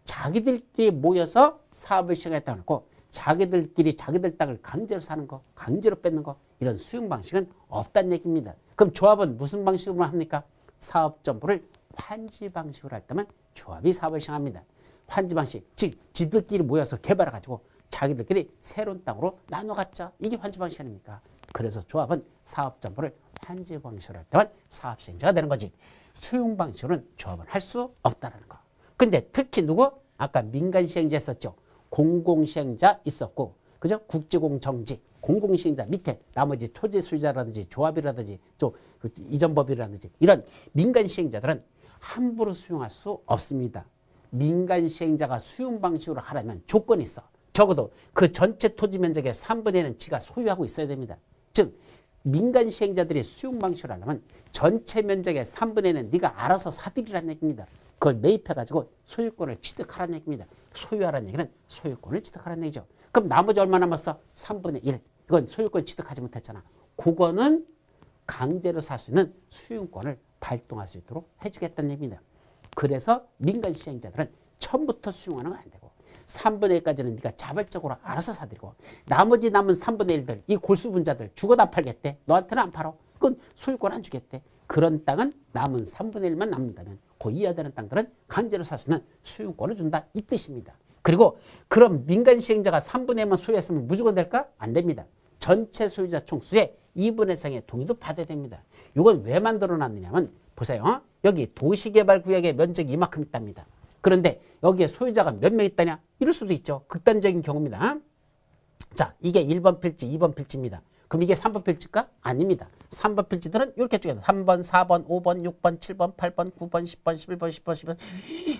자기들끼리 모여서 사업을 시작했다고 하고 자기들끼리 자기들 땅을 강제로 사는 거, 강제로 뺏는 거, 이런 수용 방식은 없다는 얘기입니다. 그럼 조합은 무슨 방식으로 합니까? 사업 정보를 환지 방식으로 할 때만 조합이 사업을 시작합니다. 환지 방식, 즉 지들끼리 모여서 개발해가지고 자기들끼리 새로운 땅으로 나눠 갖자. 이게 환지 방식 아닙니까? 그래서 조합은 사업 정보를 환지 방식으로 할 때만 사업 시행자가 되는 거지. 수용 방식으로는 조합은 할 수 없다는 거. 근데 특히 누구? 아까 민간 시행자 했었죠. 공공시행자 있었고, 그죠? 국지공정지, 공공시행자 밑에 나머지 토지 소유자라든지 조합이라든지 또 이전법이라든지 이런 민간 시행자들은 함부로 수용할 수 없습니다. 민간 시행자가 수용 방식으로 하려면 조건이 있어. 적어도 그 전체 토지 면적의 3분의 1은 지가 소유하고 있어야 됩니다. 즉 민간 시행자들이 수용 방식으로 하려면 전체 면적의 3분의 1은 네가 알아서 사들이라는 얘기입니다. 그걸 매입해가지고 소유권을 취득하라는 얘기입니다. 소유하라는 얘기는 소유권을 취득하라는 얘기죠. 그럼 나머지 얼마 남았어? 3분의 1. 이건 소유권 취득하지 못했잖아. 그거는 강제로 살 수 있는 수용권을 발동할 수 있도록 해주겠다는 얘기입니다. 그래서 민간 시행자들은 처음부터 수용하는 건 안 되고 3분의 1까지는 네가 자발적으로 알아서 사들이고 나머지 남은 3분의 1들, 이 골수분자들 죽어도 안 팔겠대. 너한테는 안 팔아. 그건 소유권 안 주겠대. 그런 땅은 남은 3분의 1만 남는다면 그 이하되는 땅들은 강제로 살 수 있는 수용권을 준다. 이 뜻입니다. 그리고 그럼 민간 시행자가 3분의 1만 소유했으면 무조건 될까? 안 됩니다. 전체 소유자 총수의 2분의 3의 동의도 받아야 됩니다. 이건 왜 만들어 놨느냐면 보세요. 여기 도시개발구역의 면적이 이만큼 있답니다. 그런데 여기에 소유자가 몇 명 있다냐? 이럴 수도 있죠. 극단적인 경우입니다. 자, 이게 1번 필지, 2번 필지입니다. 그럼 이게 3번 필지일까? 아닙니다. 3번 필지들은 이렇게 쪼개서 3번, 4번, 5번, 6번, 7번, 8번, 9번, 10번, 11번, 10번, 11번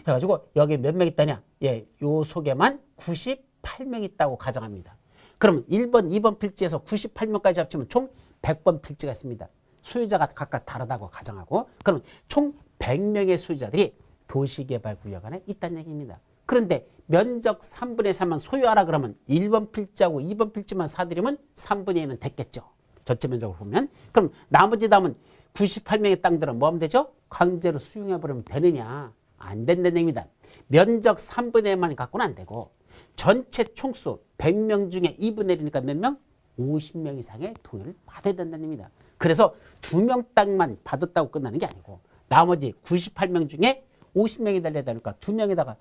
해가지고 여기 몇 명 있다냐? 예, 요 속에만 98명 있다고 가정합니다. 그럼 1번, 2번 필지에서 98명까지 합치면 총 100번 필지가 있습니다. 소유자가 각각 다르다고 가정하고 그럼 총 100명의 소유자들이 도시개발구역 안에 있다는 얘기입니다. 그런데 면적 3분의 3만 소유하라 그러면 1번 필지하고 2번 필지만 사들이면 3분의 1은 됐겠죠. 전체 면적으로 보면. 그럼 나머지 남은 98명의 땅들은 뭐 하면 되죠? 강제로 수용해버리면 되느냐? 안 된다는 얘기입니다. 면적 3분의 1만 갖고는 안 되고 전체 총수 100명 중에 2분의 1이니까 몇 명? 50명 이상의 동의를 받아야 된다는 얘기입니다. 그래서 2명 땅만 받았다고 끝나는 게 아니고 나머지 98명 중에 50명이 달려야 되니까 2명에다가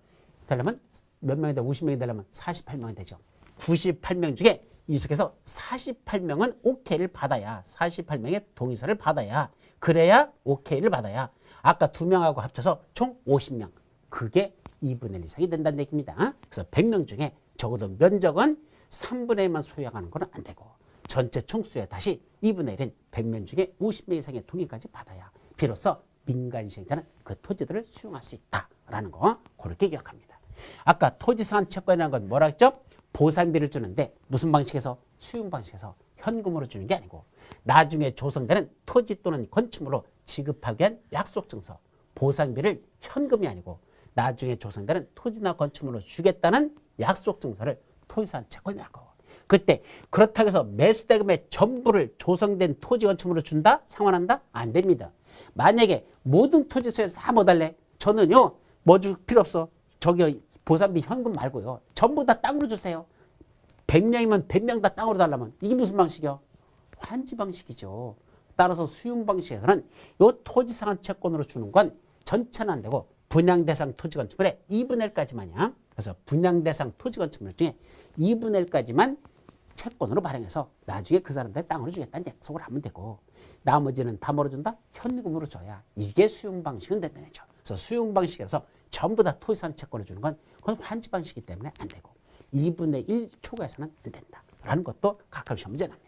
되려면 몇 명이 돼? 50명이 되려면 48명이 되죠. 98명 중에 이 속에서 48명은 오케이를 받아야 48명의 동의서를 받아야 그래야 오케이를 받아야 아까 2명하고 합쳐서 총 50명. 그게 2분의 1 이상이 된다는 얘기입니다. 그래서 100명 중에 적어도 면적은 3분의 1만 소유하는 건 안 되고 전체 총수의 다시 2분의 1은 100명 중에 50명 이상의 동의까지 받아야 비로소 민간 시행자는 그 토지들을 수용할 수 있다라는 거 그렇게 기억합니다. 아까 토지상환 채권이라는 건 뭐라 했죠? 보상비를 주는데 무슨 방식에서? 수용 방식에서 현금으로 주는 게 아니고 나중에 조성되는 토지 또는 건축물로 지급하기 위한 약속증서 보상비를 현금이 아니고 나중에 조성되는 토지나 건축물로 주겠다는 약속증서를 토지상환 채권이라고. 그때 그렇다고 해서 매수대금의 전부를 조성된 토지 건축물로 준다? 상환한다? 안 됩니다. 만약에 모든 토지소에서 다 못 할래? 저는요 뭐 줄 필요 없어. 저기 보상비 현금 말고요 전부 다 땅으로 주세요. 100명이면 100명 다 땅으로 달라면 이게 무슨 방식이요? 환지 방식이죠. 따라서 수용 방식에서는 이 토지상한 채권으로 주는 건 전체는 안 되고 분양대상 토지건축물의 2분의 1까지만이야. 그래서 분양대상 토지건축물 중에 2분의 1까지만 채권으로 발행해서 나중에 그 사람들 땅으로 주겠다는 약속을 하면 되고 나머지는 다 뭐로 준다? 현금으로 줘야 이게 수용 방식은 된다는 거죠. 그래서 수용 방식에서 전부 다 토지상 채권을 주는 건 그건 환지 방식이기 때문에 안 되고 2분의 1 초과해서는 안 된다라는 것도 가끔 시험 문제 납니다.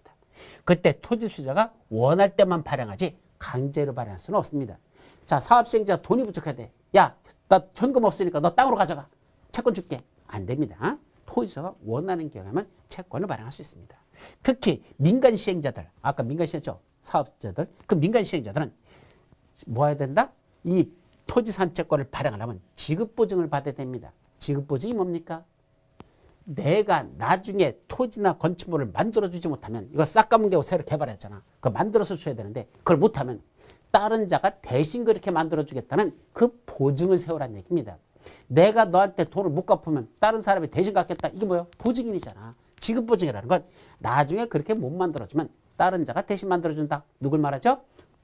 그때 토지 수자가 원할 때만 발행하지 강제로 발행할 수는 없습니다. 자, 사업시행자가 돈이 부족해야 돼. 야, 나 현금 없으니까 너 땅으로 가져가. 채권 줄게. 안 됩니다. 토지수자가 원하는 경우에만 채권을 발행할 수 있습니다. 특히 민간 시행자들, 아까 민간 시행자 사업자들, 그 민간 시행자들은 뭐 해야 된다? 이 토지산 채권을 발행하려면 지급보증을 받아야 됩니다. 지급보증이 뭡니까? 내가 나중에 토지나 건축물을 만들어주지 못하면 이거 싹 까먹고 새로 개발했잖아. 그거 만들어서 줘야 되는데 그걸 못하면 다른 자가 대신 그렇게 만들어주겠다는 그 보증을 세우라는 얘기입니다. 내가 너한테 돈을 못 갚으면 다른 사람이 대신 갚겠다. 이게 뭐예요? 보증인이잖아. 지급보증이라는 건 나중에 그렇게 못 만들어주면 다른 자가 대신 만들어준다. 누굴 말하죠?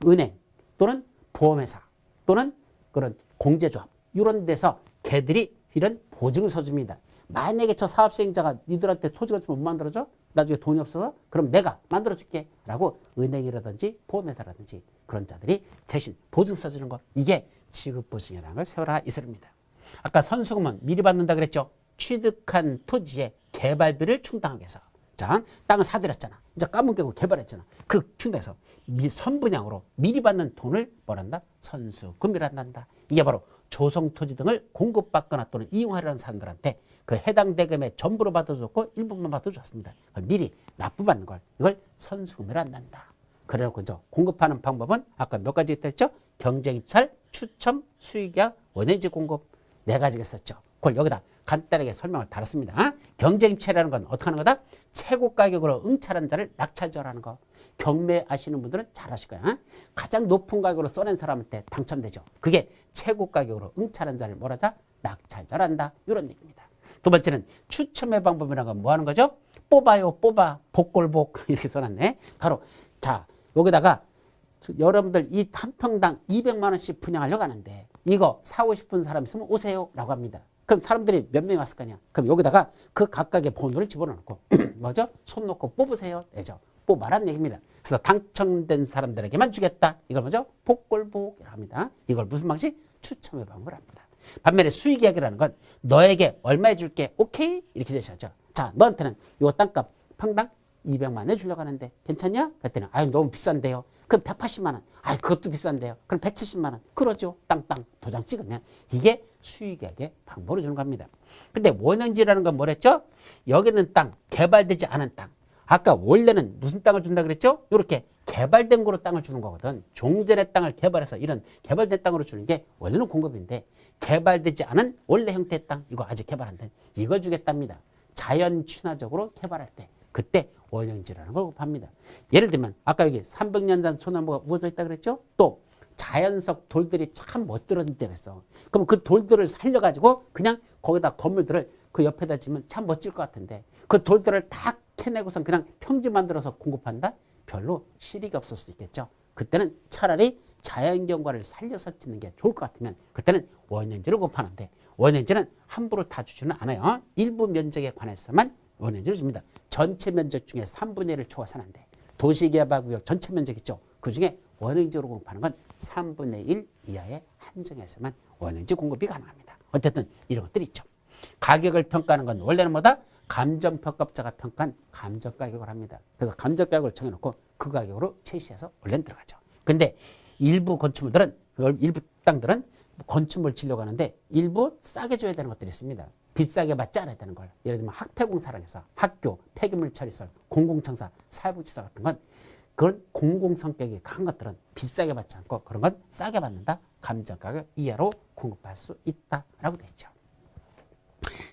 은행 또는 보험회사 또는 그런 공제조합 이런 데서 걔들이 이런 보증을 서줍니다. 만약에 저 사업시행자가 니들한테 토지건축물 못 만들어줘? 나중에 돈이 없어서? 그럼 내가 만들어줄게 라고 은행이라든지 보험회사라든지 그런 자들이 대신 보증 써주는 거 이게 지급보증이라는 걸 세워라 이 소리입니다. 아까 선수금은 미리 받는다 그랬죠? 취득한 토지의 개발비를 충당하기 위해서 자, 땅을 사들였잖아. 이제 까먹고 개발했잖아. 그 충당해서 선분양으로 미리 받는 돈을 뭐란다? 선수금이란다. 이게 바로 조성토지 등을 공급받거나 또는 이용하려는 사람들한테 그 해당 대금의 전부로 받아줬고 일부만 받아줬습니다. 미리 납부받는 걸 이걸 선수금이란다. 그래놓고 이제 공급하는 방법은 아까 몇 가지 있다 했죠? 경쟁입찰, 추첨, 수익약, 원해지 공급 네 가지가 있었죠. 그걸 여기다 간단하게 설명을 달았습니다. 경쟁입찰이라는 건 어떻게 하는 거다? 최고 가격으로 응찰한 자를 낙찰절하는 거. 경매 아시는 분들은 잘 아실 거야. 가장 높은 가격으로 써낸 사람한테 당첨되죠. 그게 최고 가격으로 응찰한 자를 뭐라자? 낙찰절한다. 이런 얘기입니다. 두 번째는 추첨의 방법이라는 건 뭐 하는 거죠? 뽑아요, 뽑아, 복골복 이렇게 써놨네. 바로 자 여기다가 여러분들 이 한 평당 200만 원씩 분양하려고 하는데 이거 사고 싶은 사람 있으면 오세요 라고 합니다. 그럼 사람들이 몇 명이 왔을 거냐? 그럼 여기다가 그 각각의 번호를 집어넣고 뭐죠? 손 놓고 뽑으세요. 되죠. 뽑아라는 얘기입니다. 그래서 당첨된 사람들에게만 주겠다. 이걸 뭐죠? 복골복이라고 합니다. 이걸 무슨 방식? 추첨의 방법을 합니다. 반면에 수익 이야기라는 건 너에게 얼마에 줄게? 오케이? 이렇게 되시죠. 자, 너한테는 요 땅값 평당 200만 원에 주려고 하는데 괜찮냐? 그랬더니 아유 너무 비싼데요. 그럼 180만 원. 아유 그것도 비싼데요. 그럼 170만 원. 그러죠. 땅땅 도장 찍으면 이게 수익액의 방법으로 주는 겁니다. 근데 원형지라는 건 뭐랬죠? 여기는 땅, 개발되지 않은 땅. 아까 원래는 무슨 땅을 준다 그랬죠? 이렇게 개발된 거로 땅을 주는 거거든. 종전의 땅을 개발해서 이런 개발된 땅으로 주는 게 원래는 공급인데 개발되지 않은 원래 형태의 땅, 이거 아직 개발 안 된 이걸 주겠답니다. 자연 친화적으로 개발할 때 그때 원형지라는 걸 곱합니다. 예를 들면 아까 여기 300년 전 소나무가 우거져 있다 그랬죠? 또 자연석 돌들이 참 멋들어진 데가 있어. 그럼 그 돌들을 살려가지고 그냥 거기다 건물들을 그 옆에다 지면 참 멋질 것 같은데 그 돌들을 다 캐내고선 그냥 평지 만들어서 공급한다? 별로 실익이 없을 수도 있겠죠. 그때는 차라리 자연경관을 살려서 짓는 게 좋을 것 같으면 그때는 원형지를 곱하는데 원형지는 함부로 다 주지는 않아요. 일부 면적에 관해서만 원형지를 줍니다. 전체 면적 중에 3분의 1을 초과해서는 안 돼. 도시개발구역 전체 면적 있죠. 그중에 원형지로 공급하는 건 3분의 1 이하의 한정에서만 원형지 공급이 가능합니다. 어쨌든 이런 것들이 있죠. 가격을 평가하는 건 원래는 뭐다? 감정평가업자가 평가한 감정가격을 합니다. 그래서 감정가격을 정해놓고 그 가격으로 제시해서 원래는 들어가죠. 근데 일부 건축물들은 일부 땅들은 건축물 지려고 하는데 일부 싸게 줘야 되는 것들이 있습니다. 비싸게 받지 않아야 되는 걸. 예를 들면 학폐공사랑 해서 학교, 폐기물 처리설, 공공청사, 사회복지사 같은 건 그런 공공 성격이 강한 것들은 비싸게 받지 않고 그런 건 싸게 받는다. 감정가격 이하로 공급할 수 있다라고 되어 있죠.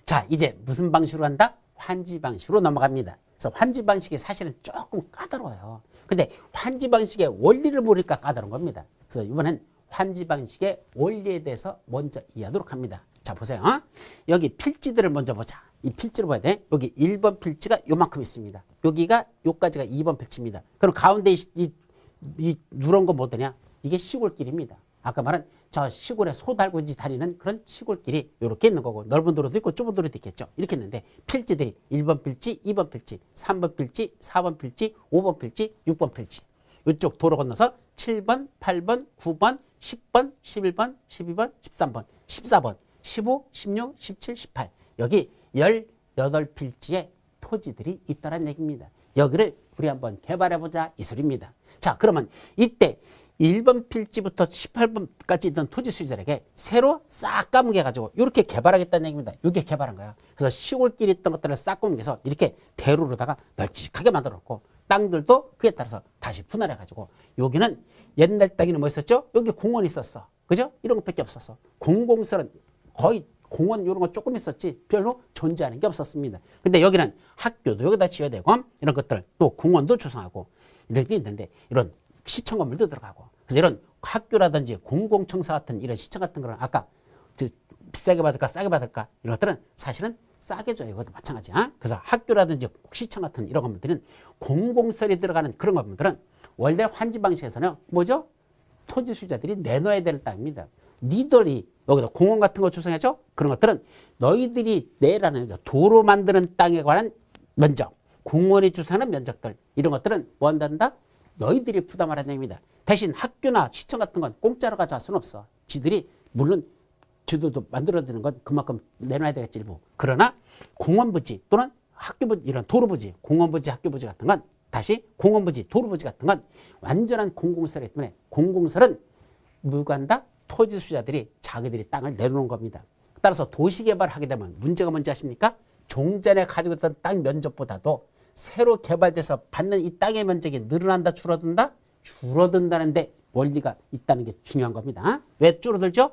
자, 이제 무슨 방식으로 한다? 환지 방식으로 넘어갑니다. 그래서 환지 방식이 사실은 조금 까다로워요. 근데 환지 방식의 원리를 모르니까 까다로운 겁니다. 그래서 이번엔 환지 방식의 원리에 대해서 먼저 이해하도록 합니다. 자, 보세요. 여기 필지들을 먼저 보자. 이 필지로 봐야 돼. 여기 1번 필지가 요만큼 있습니다. 여기가 요까지가 2번 필지입니다. 그럼 가운데 이 누런 거 뭐더냐? 이게 시골길입니다. 아까 말한 저 시골에 소 달구지 다니는 그런 시골길이 이렇게 있는 거고 넓은 도로도 있고 좁은 도로도 있겠죠. 이렇게 있는데 필지들이 1번 필지, 2번 필지, 3번 필지, 4번 필지, 5번 필지, 6번 필지. 이쪽 도로 건너서 7번, 8번, 9번, 10번, 11번, 12번, 13번, 14번, 15, 16, 17, 18. 여기 18필지의 토지들이 있다는 얘기입니다. 여기를 우리 한번 개발해보자 이 소리입니다. 자, 그러면 이때 1번 필지부터 18번까지 있던 토지 수익자에게 새로 싹 까뭉개가지고 이렇게 개발하겠다는 얘기입니다. 이게 개발한 거야. 그래서 시골길에 있던 것들을 싹 까뭉개서 이렇게 대로로다가 널찍하게 만들었고 땅들도 그에 따라서 다시 분할해가지고 여기는 옛날 땅에는 뭐 있었죠? 여기 공원이 있었어. 그죠? 이런 것밖에 없었어. 공공설은 거의 공원 이런 거 조금 있었지 별로 존재하는 게 없었습니다. 근데 여기는 학교도 여기다 지어야 되고 이런 것들 또 공원도 조성하고 이런 게 있는데 이런 시청 건물도 들어가고 그래서 이런 학교라든지 공공청사 같은 이런 시청 같은 거는 아까 비싸게 받을까 싸게 받을까 이런 것들은 사실은 싸게 줘요. 이것도 마찬가지야. 그래서 학교라든지 시청 같은 이런 건물들은 공공설이 들어가는 그런 건물들은 원래 환지 방식에서는 뭐죠? 토지 수자들이 내놔야 되는 땅입니다. 니들이 여기다 공원 같은 거 조성해줘? 그런 것들은 너희들이 내라는 도로 만드는 땅에 관한 면적, 공원이 조성하는 면적들 이런 것들은 뭐 한단다? 너희들이 부담하라는 얘기입니다. 대신 학교나 시청 같은 건 공짜로 가져갈 수는 없어. 지들이 물론 지들도 만들어드는 건 그만큼 내놔야 되겠지 일부. 그러나 공원부지 또는 학교부지 이런 도로부지, 공원부지, 학교부지 같은 건 다시 공원부지, 도로부지 같은 건 완전한 공공설이기 때문에 공공설은 무관다 토지 수자들이 자기들이 땅을 내놓는 겁니다. 따라서 도시개발을 하게 되면 문제가 뭔지 아십니까? 종전에 가지고 있던 땅 면적보다도 새로 개발돼서 받는 이 땅의 면적이 늘어난다 줄어든다? 줄어든다는데 원리가 있다는 게 중요한 겁니다. 왜 줄어들죠?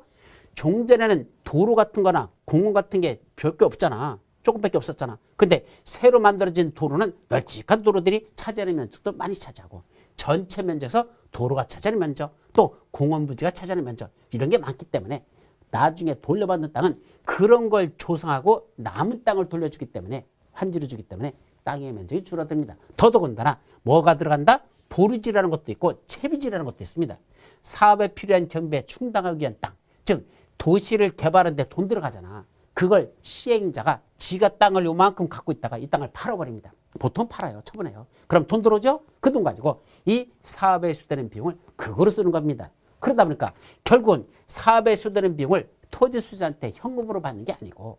종전에는 도로 같은 거나 공원 같은 게 별게 없잖아. 조금밖에 없었잖아. 근데 새로 만들어진 도로는 널찍한 도로들이 차지하는 면적도 많이 차지하고 전체 면적에서 도로가 차지하는 면적 또 공원 부지가 차지하는 면적 이런 게 많기 때문에 나중에 돌려받는 땅은 그런 걸 조성하고 남은 땅을 돌려주기 때문에 환지를 주기 때문에 땅의 면적이 줄어듭니다. 더더군다나 뭐가 들어간다? 보류지라는 것도 있고 채비지라는 것도 있습니다. 사업에 필요한 경비에 충당하기 위한 땅. 즉 도시를 개발하는데 돈 들어가잖아. 그걸 시행자가 지가 땅을 요만큼 갖고 있다가 이 땅을 팔아버립니다. 보통 팔아요. 처분해요. 그럼 돈 들어오죠? 그 돈 가지고 이 사업에 수되는 비용을 그거로 쓰는 겁니다. 그러다 보니까 결국은 사업에 수되는 비용을 토지 수자한테 현금으로 받는 게 아니고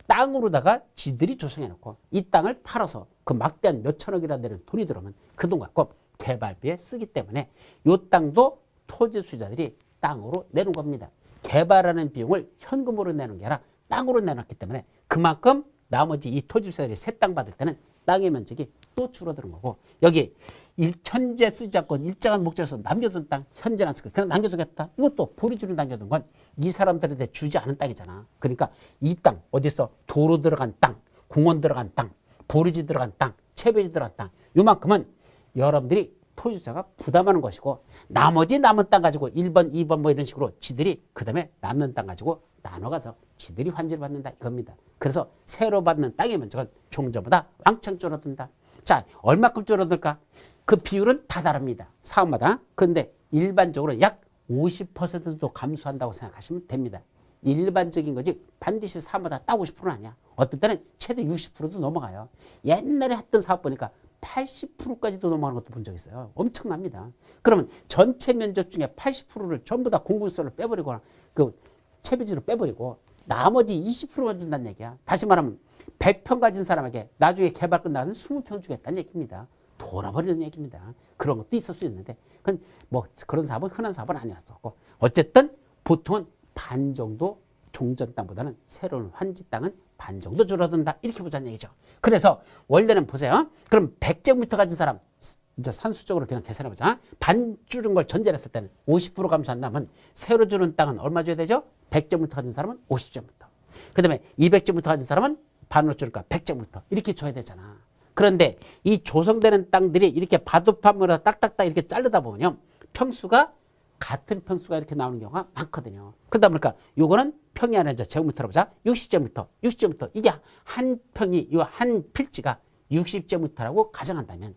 땅으로다가 지들이 조성해놓고 이 땅을 팔아서 그 막대한 몇천억이라는 데는 돈이 들어오면 그 돈 갖고 개발비에 쓰기 때문에 이 땅도 토지 수자들이 땅으로 내는 겁니다. 개발하는 비용을 현금으로 내는 게 아니라 땅으로 내놨기 때문에 그만큼 나머지 이 토지 수자들이 새 땅 받을 때는 땅의 면적이 또 줄어드는 거고 여기 현재 쓰지 않고 일정한 목적에서 남겨둔 땅 현재는 안 쓸 거야. 그냥 남겨두겠다. 이것도 보류주를 남겨둔 건 이 사람들한테 주지 않은 땅이잖아. 그러니까 이 땅 어디서 도로 들어간 땅, 공원 들어간 땅, 보류지 들어간 땅, 채배지 들어간 땅 요만큼은 여러분들이 토지수자가 부담하는 것이고 나머지 남은 땅 가지고 1번, 2번 뭐 이런 식으로 지들이 그 다음에 남는 땅 가지고 나눠가서 지들이 환지를 받는다 이겁니다. 그래서 새로 받는 땅의 면적은 종전보다 왕창 줄어든다. 자, 얼마큼 줄어들까? 그 비율은 다 다릅니다. 사업마다. 그런데 일반적으로 약 50%도 감소한다고 생각하시면 됩니다. 일반적인 거지 반드시 사업마다 딱 50%는 아니야. 어떤 때는 최대 60%도 넘어가요. 옛날에 했던 사업 보니까 80%까지도 넘어가는 것도 본 적 있어요. 엄청납니다. 그러면 전체 면적 중에 80%를 전부 다 공공시설로 빼버리거나 그 채비지로 빼버리고 나머지 20%만 준다는 얘기야. 다시 말하면 100평 가진 사람에게 나중에 개발 끝나면 20평 주겠다는 얘기입니다. 돌아버리는 얘기입니다. 그런 것도 있을 수 있는데 그건 뭐 그런 사업은 흔한 사업은 아니었었고 어쨌든 보통은 반 정도 종전 땅보다는 새로운 환지 땅은 반 정도 줄어든다. 이렇게 보자는 얘기죠. 그래서 원래는 보세요. 그럼 100제곱미터 가진 사람 이제 산수적으로 그냥 계산해보자. 반 줄은 걸 전제를 했을 때는 50% 감소한다면 새로 주는 땅은 얼마 줘야 되죠? 100제곱미터 가진 사람은 50제곱미터. 그 다음에 200제곱미터 가진 사람은 반으로 줄까 100제곱미터. 이렇게 줘야 되잖아. 그런데 이 조성되는 땅들이 이렇게 바둑판으로 딱딱딱 이렇게 자르다 보면 평수가 같은 평수가 이렇게 나오는 경우가 많거든요. 그러다 보니까 요거는 평이 아니라 제곱미터로 보자. 60제곱미터. 이게 한 평이, 이 한 필지가 60제곱미터라고 가정한다면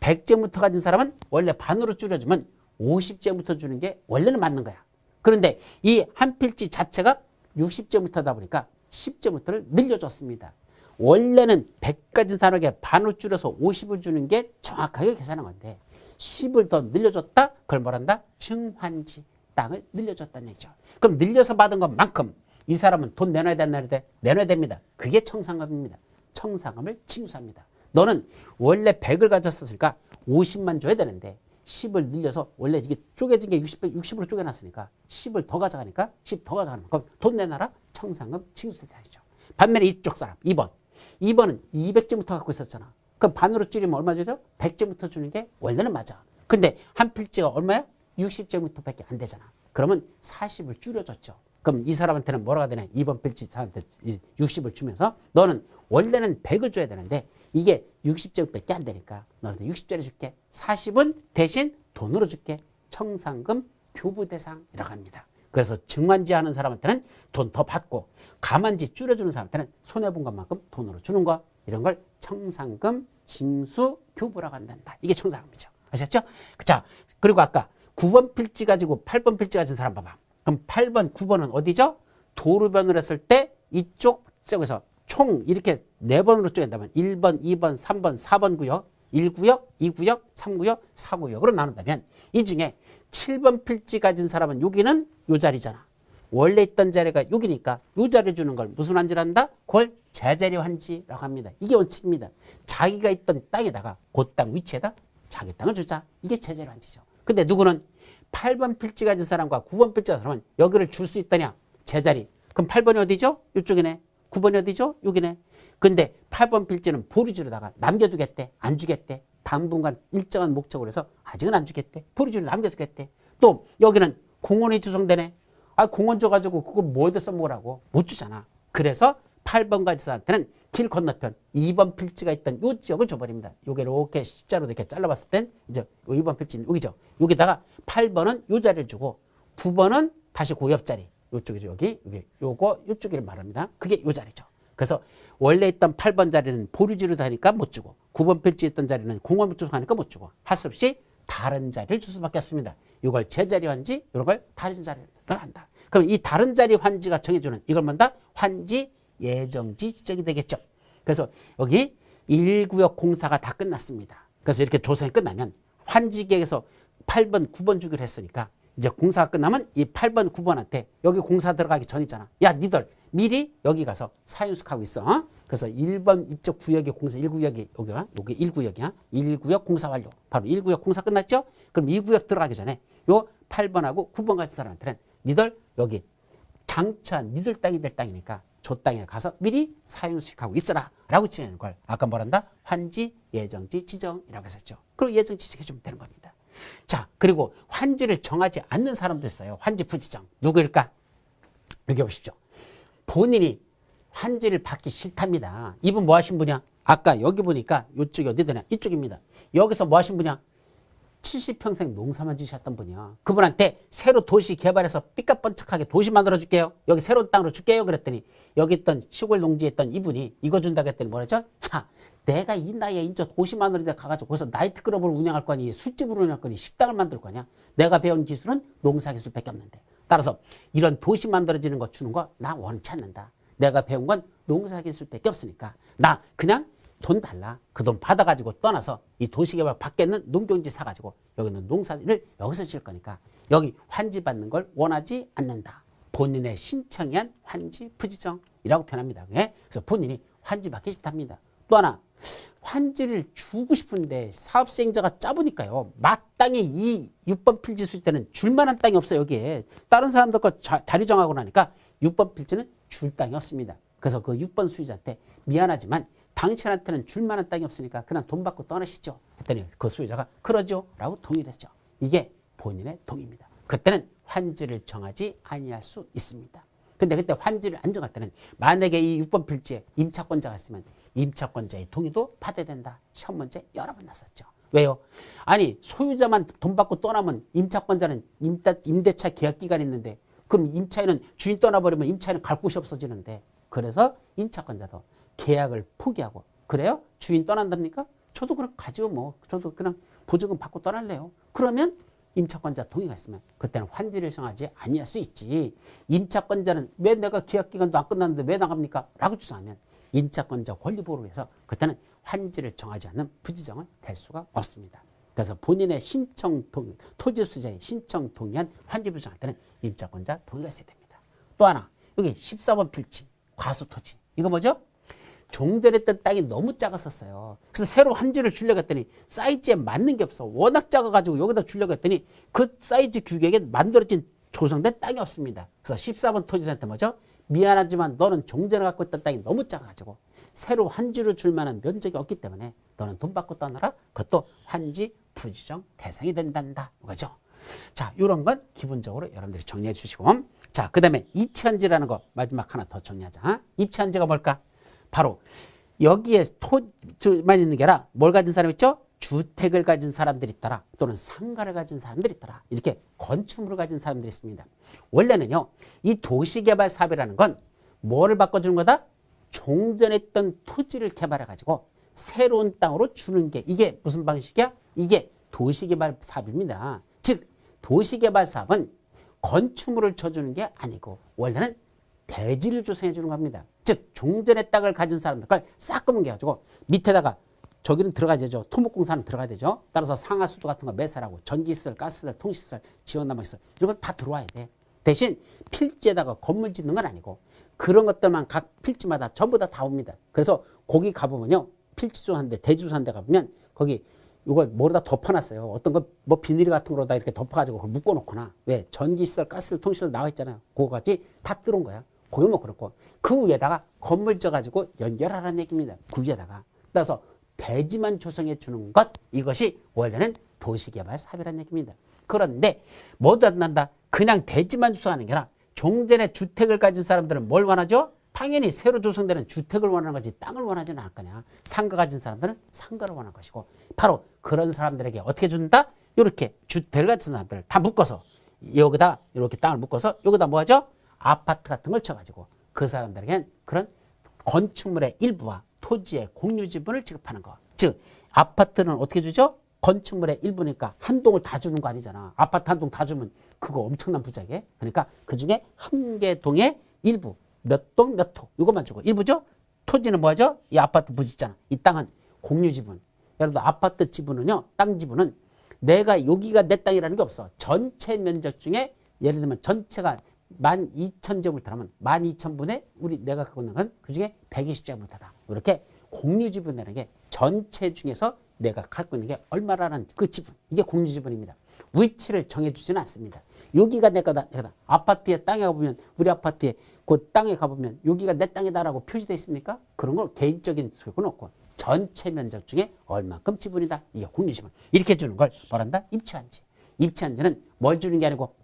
100제곱미터 가진 사람은 원래 반으로 줄여주면 50제곱미터 주는 게 원래는 맞는 거야. 그런데 이 한 필지 자체가 60제곱미터다 보니까 10제곱미터를 늘려줬습니다. 원래는 100 가진 사람에게 반으로 줄여서 50을 주는 게 정확하게 계산한 건데 10을 더 늘려줬다? 그걸 뭐란다? 증환지. 땅을 늘려줬다는 얘기죠. 그럼 늘려서 받은 것만큼 이 사람은 돈 내놔야 돼, 안 내놔야 돼? 내놔야 됩니다. 그게 청산금입니다. 청산금을 징수합니다. 너는 원래 100을 가졌으니까 50만 줘야 되는데 10을 늘려서 원래 이게 쪼개진 게 60으로 쪼개놨으니까 10을 더 가져가니까 10 더 가져가는 거. 그럼 돈 내놔라? 청산금 징수대상이죠. 반면에 이쪽 사람 2번은 200제부터 갖고 있었잖아. 그럼 반으로 줄이면 얼마 주죠? 100제부터 주는 게 원래는 맞아. 근데 한 필지가 얼마야? 60제부터밖에 안 되잖아. 그러면 40을 줄여줬죠. 그럼 이 사람한테는 뭐라가 되냐? 2번 필지 사람한테 60을 주면서 너는 원래는 100을 줘야 되는데 이게 60제곱밖에 안 되니까 너한테 60짜리 줄게. 40은 대신 돈으로 줄게. 청산금 교부대상이라고 합니다. 그래서 증환지 하는 사람한테는 돈 더 받고 가만지 줄여주는 사람한테는 손해본 것만큼 돈으로 주는 거. 이런 걸 청산금 징수 교부라고 한단다. 이게 청산금이죠. 아셨죠? 자, 그리고 아까 9번 필지 가지고 8번 필지 가진 사람 봐봐. 그럼 8번, 9번은 어디죠? 도루변을 했을 때 이쪽 쪽에서 총 이렇게 4번으로 쪼갠다면 1번, 2번, 3번, 4번 구역, 1구역, 2구역, 3구역, 4구역으로 나눈다면 이 중에 7번 필지 가진 사람은 여기는 요 자리잖아. 원래 있던 자리가 여기니까 요 자리 주는 걸 무슨 환지를 한다? 그걸 제자리 환지라고 합니다. 이게 원칙입니다. 자기가 있던 땅에다가 그 땅 위치에다 자기 땅을 주자. 이게 제자리 환지죠. 근데 누구는 8번 필지 가진 사람과 9번 필지 가진 사람은 여기를 줄 수 있다냐? 제자리. 그럼 8번이 어디죠? 이쪽이네. 9번이 어디죠? 여기네. 근데 8번 필지는 보류지로다가 남겨두겠대. 안 주겠대. 당분간 일정한 목적으로 해서 아직은 안 주겠대. 보류지로 남겨두겠대. 또 여기는 공원이 조성되네. 아, 공원 줘가지고 그걸 뭐에다 써먹으라고. 못 주잖아. 그래서 8번 가진 사람한테는 길 건너편 2번 필지가 있던 요 지역을 줘버립니다. 요게 이렇게 십자로 이렇게 잘라봤을 땐 이제 2번 필지는 여기죠. 여기다가 8번은 요 자리를 주고 9번은 다시 그 옆자리. 요쪽이죠. 여기. 요거 요쪽을 말합니다. 그게 요 자리죠. 그래서 원래 있던 8번 자리는 보류지로 다니까 못 주고 9번 필지에 있던 자리는 공원 쪽으로 가니까 못 주고 할 수 없이 다른 자리를 줄 수밖에 없습니다. 이걸 제자리 환지, 이런 걸 다른 자리를 한다. 그럼 이 다른 자리 환지가 정해주는 이걸 뭔다? 환지 예정지 지정이 되겠죠. 그래서 여기 1구역 공사가 다 끝났습니다. 그래서 이렇게 조성이 끝나면 환지계획에서 8번, 9번 주기로 했으니까 이제 공사가 끝나면 이 8번, 9번한테 여기 공사 들어가기 전이잖아. 야, 니들 미리 여기 가서 사윤숙하고 있어. 어? 그래서 1번 이쪽 구역의 공사 1구역이 여기가 여기 1구역이야. 1구역 공사 완료. 바로 1구역 공사 끝났죠? 그럼 2구역 들어가기 전에 요 8번하고 9번 같은 사람한테는 니들 여기 장차 니들 땅이 될 땅이니까 저 땅에 가서 미리 사윤수익하고 있어라 라고 지정하는 걸 아까 뭐란다? 환지, 예정지, 지정이라고 했었죠. 그리고 예정지 지정해주면 되는 겁니다. 자, 그리고 환지를 정하지 않는 사람도 있어요. 환지 부지정. 누구일까? 여기 보십시오. 본인이 환지를 받기 싫답니다. 이분 뭐 하신 분이야? 아까 여기 보니까 이쪽이 어디더냐? 이쪽입니다. 여기서 뭐 하신 분이야? 70평생 농사만 지셨던 분이야. 그분한테 새로 도시 개발해서 삐까뻔쩍하게 도시 만들어줄게요. 여기 새로운 땅으로 줄게요. 그랬더니 여기 있던 시골 농지에 있던 이분이 이거 준다고 했더니 뭐랬죠? 야, 내가 이 나이에 이제 도시 만드는 데 가가지고 거기서 나이트클럽을 운영할 거니 술집을 운영할 거니 식당을 만들 거냐? 내가 배운 기술은 농사기술밖에 없는데. 따라서 이런 도시 만들어지는 거 주는 거 나 원치 않는다. 내가 배운 건 농사기술밖에 없으니까 나 그냥 돈 달라. 그 돈 받아가지고 떠나서 이 도시개발 밖에 있는 농경지 사가지고 여기는 농사를 여기서 지을 거니까 여기 환지 받는 걸 원하지 않는다. 본인의 신청한 환지 부지정이라고 표현합니다. 그래서 본인이 환지 받기 싫답니다. 또 하나 환지를 주고 싶은데 사업시행자가 짜보니까요. 마땅히 이 6번 필지 수질 때는 줄만한 땅이 없어요. 여기에. 다른 사람들 거 자리 정하고 나니까 6번 필지는 줄 땅이 없습니다. 그래서 그 6번 수요자한테 미안하지만 당신한테는 줄만한 땅이 없으니까 그냥 돈 받고 떠나시죠. 했더니 그 수요자가 그러죠. 라고 동의를 했죠. 이게 본인의 동의입니다. 그때는 환지를 정하지 아니할 수 있습니다. 근데 그때 환지를 안 정할 때는 만약에 이 6번 필지에 임차권자가 있으면 임차권자의 동의도 받아야 된다. 시험 문제 여러 번 났었죠. 왜요? 아니 소유자만 돈 받고 떠나면 임차권자는 임대차 계약 기간이 있는데 그럼 임차인은 주인 떠나버리면 임차인은 갈 곳이 없어지는데 그래서 임차권자도 계약을 포기하고 그래요? 주인 떠난답니까? 저도 그럼 가죠 뭐. 저도 그냥 보증금 받고 떠날래요. 그러면 임차권자 동의가 있으면 그때는 환지를 정하지 아니할 수 있지. 임차권자는 왜 내가 계약기간도 안 끝났는데 왜 나갑니까? 라고 주장하면 임차권자 권리보호를 위해서 그때는 환지를 정하지 않는 부지정은 될 수가 없습니다. 그래서 본인의 토지 수자의 신청 동의한 환지 부정할 때는 임차권자 동의가 있어야 됩니다. 또 하나 여기 14번 필지 과수토지 이거 뭐죠? 종전했던 땅이 너무 작았었어요. 그래서 새로 환지를 주려고 했더니 사이즈에 맞는 게 없어. 워낙 작아가지고 여기다 주려고 했더니 그 사이즈 규격에 만들어진 조성된 땅이 없습니다. 그래서 14번 토지사한테 뭐죠? 미안하지만 너는 종전에 갖고 있던 땅이 너무 작아가지고 새로 환지를 줄 만한 면적이 없기 때문에 너는 돈 받고 떠나라. 그것도 환지 부지정 대상이 된단다. 이거죠. 자, 이런 건 기본적으로 여러분들이 정리해 주시고 자, 그 다음에 입체환지라는 거 마지막 하나 더 정리하자. 입체환지가 뭘까? 바로 여기에 토지만 있는 게 아니라 뭘 가진 사람 있죠? 주택을 가진 사람들이 있더라. 또는 상가를 가진 사람들이 있더라. 이렇게 건축물을 가진 사람들이 있습니다. 원래는요. 이 도시개발 사업이라는 건 뭐를 바꿔주는 거다? 종전했던 토지를 개발해가지고 새로운 땅으로 주는 게 이게 무슨 방식이야? 이게 도시개발 사업입니다. 즉 도시개발 사업은 건축물을 쳐주는 게 아니고 원래는 대지를 조성해 주는 겁니다. 즉 종전의 땅을 가진 사람들 걸 싹 검은게가지고 밑에다가 저기는 들어가야 되죠. 토목공사는 들어가야 되죠. 따라서 상하수도 같은 거 매설하고 전기시설, 가스시설, 통시시설, 지원난방시설 이런 건 다 들어와야 돼. 대신 필지에다가 건물 짓는 건 아니고 그런 것들만 각 필지마다 전부 다 옵니다. 그래서 거기 가보면요. 필지조사인데 대지조사인데 가보면 거기 이걸 뭐로다 덮어놨어요. 어떤 거 뭐 비닐 같은 거로다 이렇게 덮어가지고 그걸 묶어놓거나 왜 전기시설, 가스시설, 통시시설 나와 있잖아요. 그거까지 다 들어온 거야. 거기 뭐 그렇고 그 위에다가 건물 져가지고 연결하라는 얘기입니다. 그 위에다가. 따라서 대지만 조성해 주는 것 이것이 원래는 도시개발 사업이라는 얘기입니다. 그런데 뭐도 안 난다. 그냥 대지만 조성하는 게 아니라 종전에 주택을 가진 사람들은 뭘 원하죠? 당연히 새로 조성되는 주택을 원하는 거지 땅을 원하지는 않을 거냐. 상가 가진 사람들은 상가를 원하는 것이고 바로 그런 사람들에게 어떻게 준다? 이렇게 주택을 가진 사람들을 다 묶어서 여기다 이렇게 땅을 묶어서 여기다 뭐 하죠? 아파트 같은 걸 쳐가지고 그 사람들에겐 그런 건축물의 일부와 토지의 공유 지분을 지급하는 거. 즉 아파트는 어떻게 주죠? 건축물의 일부니까 한 동을 다 주는 거 아니잖아. 아파트 한 동 다 주면 그거 엄청난 부자게. 그러니까 그중에 한 개 동의 일부 몇 동 몇 토 이것만 주고 일부죠. 토지는 뭐죠? 이 아파트 부지 있잖아. 이 땅은 공유 지분. 여러분들 아파트 지분은요. 땅 지분은 내가 여기가 내 땅이라는 게 없어. 전체 면적 중에 예를 들면 전체가 12,000제곱미터라면 12,000분의 우리 내가 갖고 있는 건 그중에 120제곱미터다. 이렇게 공유지분이라는 게 전체 중에서 내가 갖고 있는 게 얼마라는 그 지분. 이게 공유지분입니다. 위치를 정해주지는 않습니다. 여기가 내 거다. 아파트에 땅에 가보면 우리 아파트에 그 땅에 가보면 여기가 내 땅이다라고 표시되어 있습니까? 그런 건 개인적인 소유는 없고 전체 면적 중에 얼만큼 지분이다. 이게 공유지분. 이렇게 주는 걸 뭐란다? 입체환지. 입체환지는 뭘 주는 게 아니고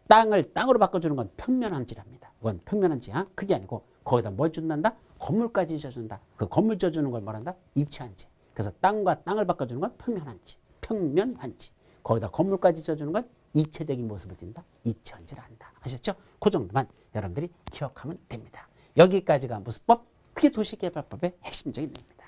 땅을 땅으로 바꿔주는 건 평면환지랍니다. 그건 평면환지야. 그게 아니고 거기다 뭘 준단다? 건물까지 져준다. 그 건물 져주는 걸 말한다? 입체환지. 그래서 땅과 땅을 바꿔주는 건 평면환지. 평면환지. 거기다 건물까지 져주는 건 입체적인 모습을 띈다. 입체환지를 한다. 아셨죠? 그 정도만 여러분들이 기억하면 됩니다. 여기까지가 무슨 법? 그게 도시개발법의 핵심적인 내용입니다.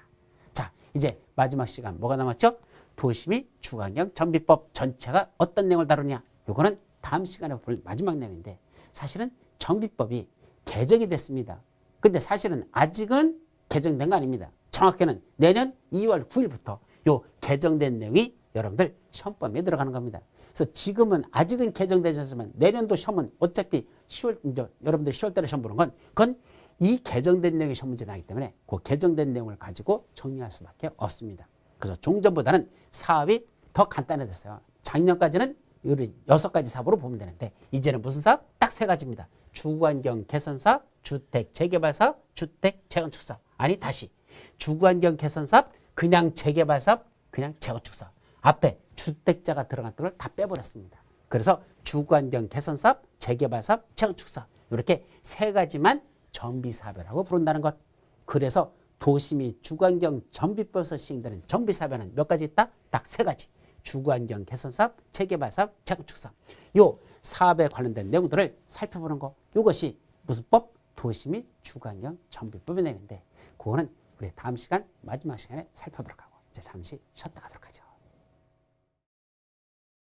자, 이제 마지막 시간 뭐가 남았죠? 도시 및 주거환경 정비법 전체가 어떤 내용을 다루냐? 요거는 다음 시간에 볼 마지막 내용인데 사실은 정비법이 개정이 됐습니다. 근데 사실은 아직은 개정된 거 아닙니다. 정확히는 내년 2월 9일부터 요 개정된 내용이 여러분들 시험범위에 들어가는 겁니다. 그래서 지금은 아직은 개정되지 않지만 내년도 시험은 어차피 10월, 이제 여러분들 10월 달에 시험 보는 건 그건 이 개정된 내용이 시험 문제 나기 때문에 그 개정된 내용을 가지고 정리할 수밖에 없습니다. 그래서 종전보다는 사업이 더 간단해졌어요. 작년까지는 우리 6가지 사업으로 보면 되는데 이제는 무슨 사업? 딱 3가지입니다. 주거환경 개선 사업, 주택 재개발 사업, 주택 재건축 사업. 아니 다시 주거환경 개선 사업, 그냥 재개발 사업, 그냥 재건축 사업. 앞에 주택자가 들어갔던 걸 다 빼버렸습니다. 그래서 주거환경 개선 사업, 재개발 사업, 재건축 사업 이렇게 3가지만 정비 사업이라고 부른다는 것. 그래서 도시 및 주거환경 정비법에서 시행되는 정비 사업에는 몇 가지 있다? 딱 3가지. 주거환경 개선사업, 재개발사업, 재건축사업. 요 사업에 관련된 내용들을 살펴보는 거. 이것이 무슨 법? 도시 및 주거환경 정비법의 내용인데 그거는 우리 다음 시간 마지막 시간에 살펴보도록 하고 이제 잠시 쉬었다 가도록 하죠.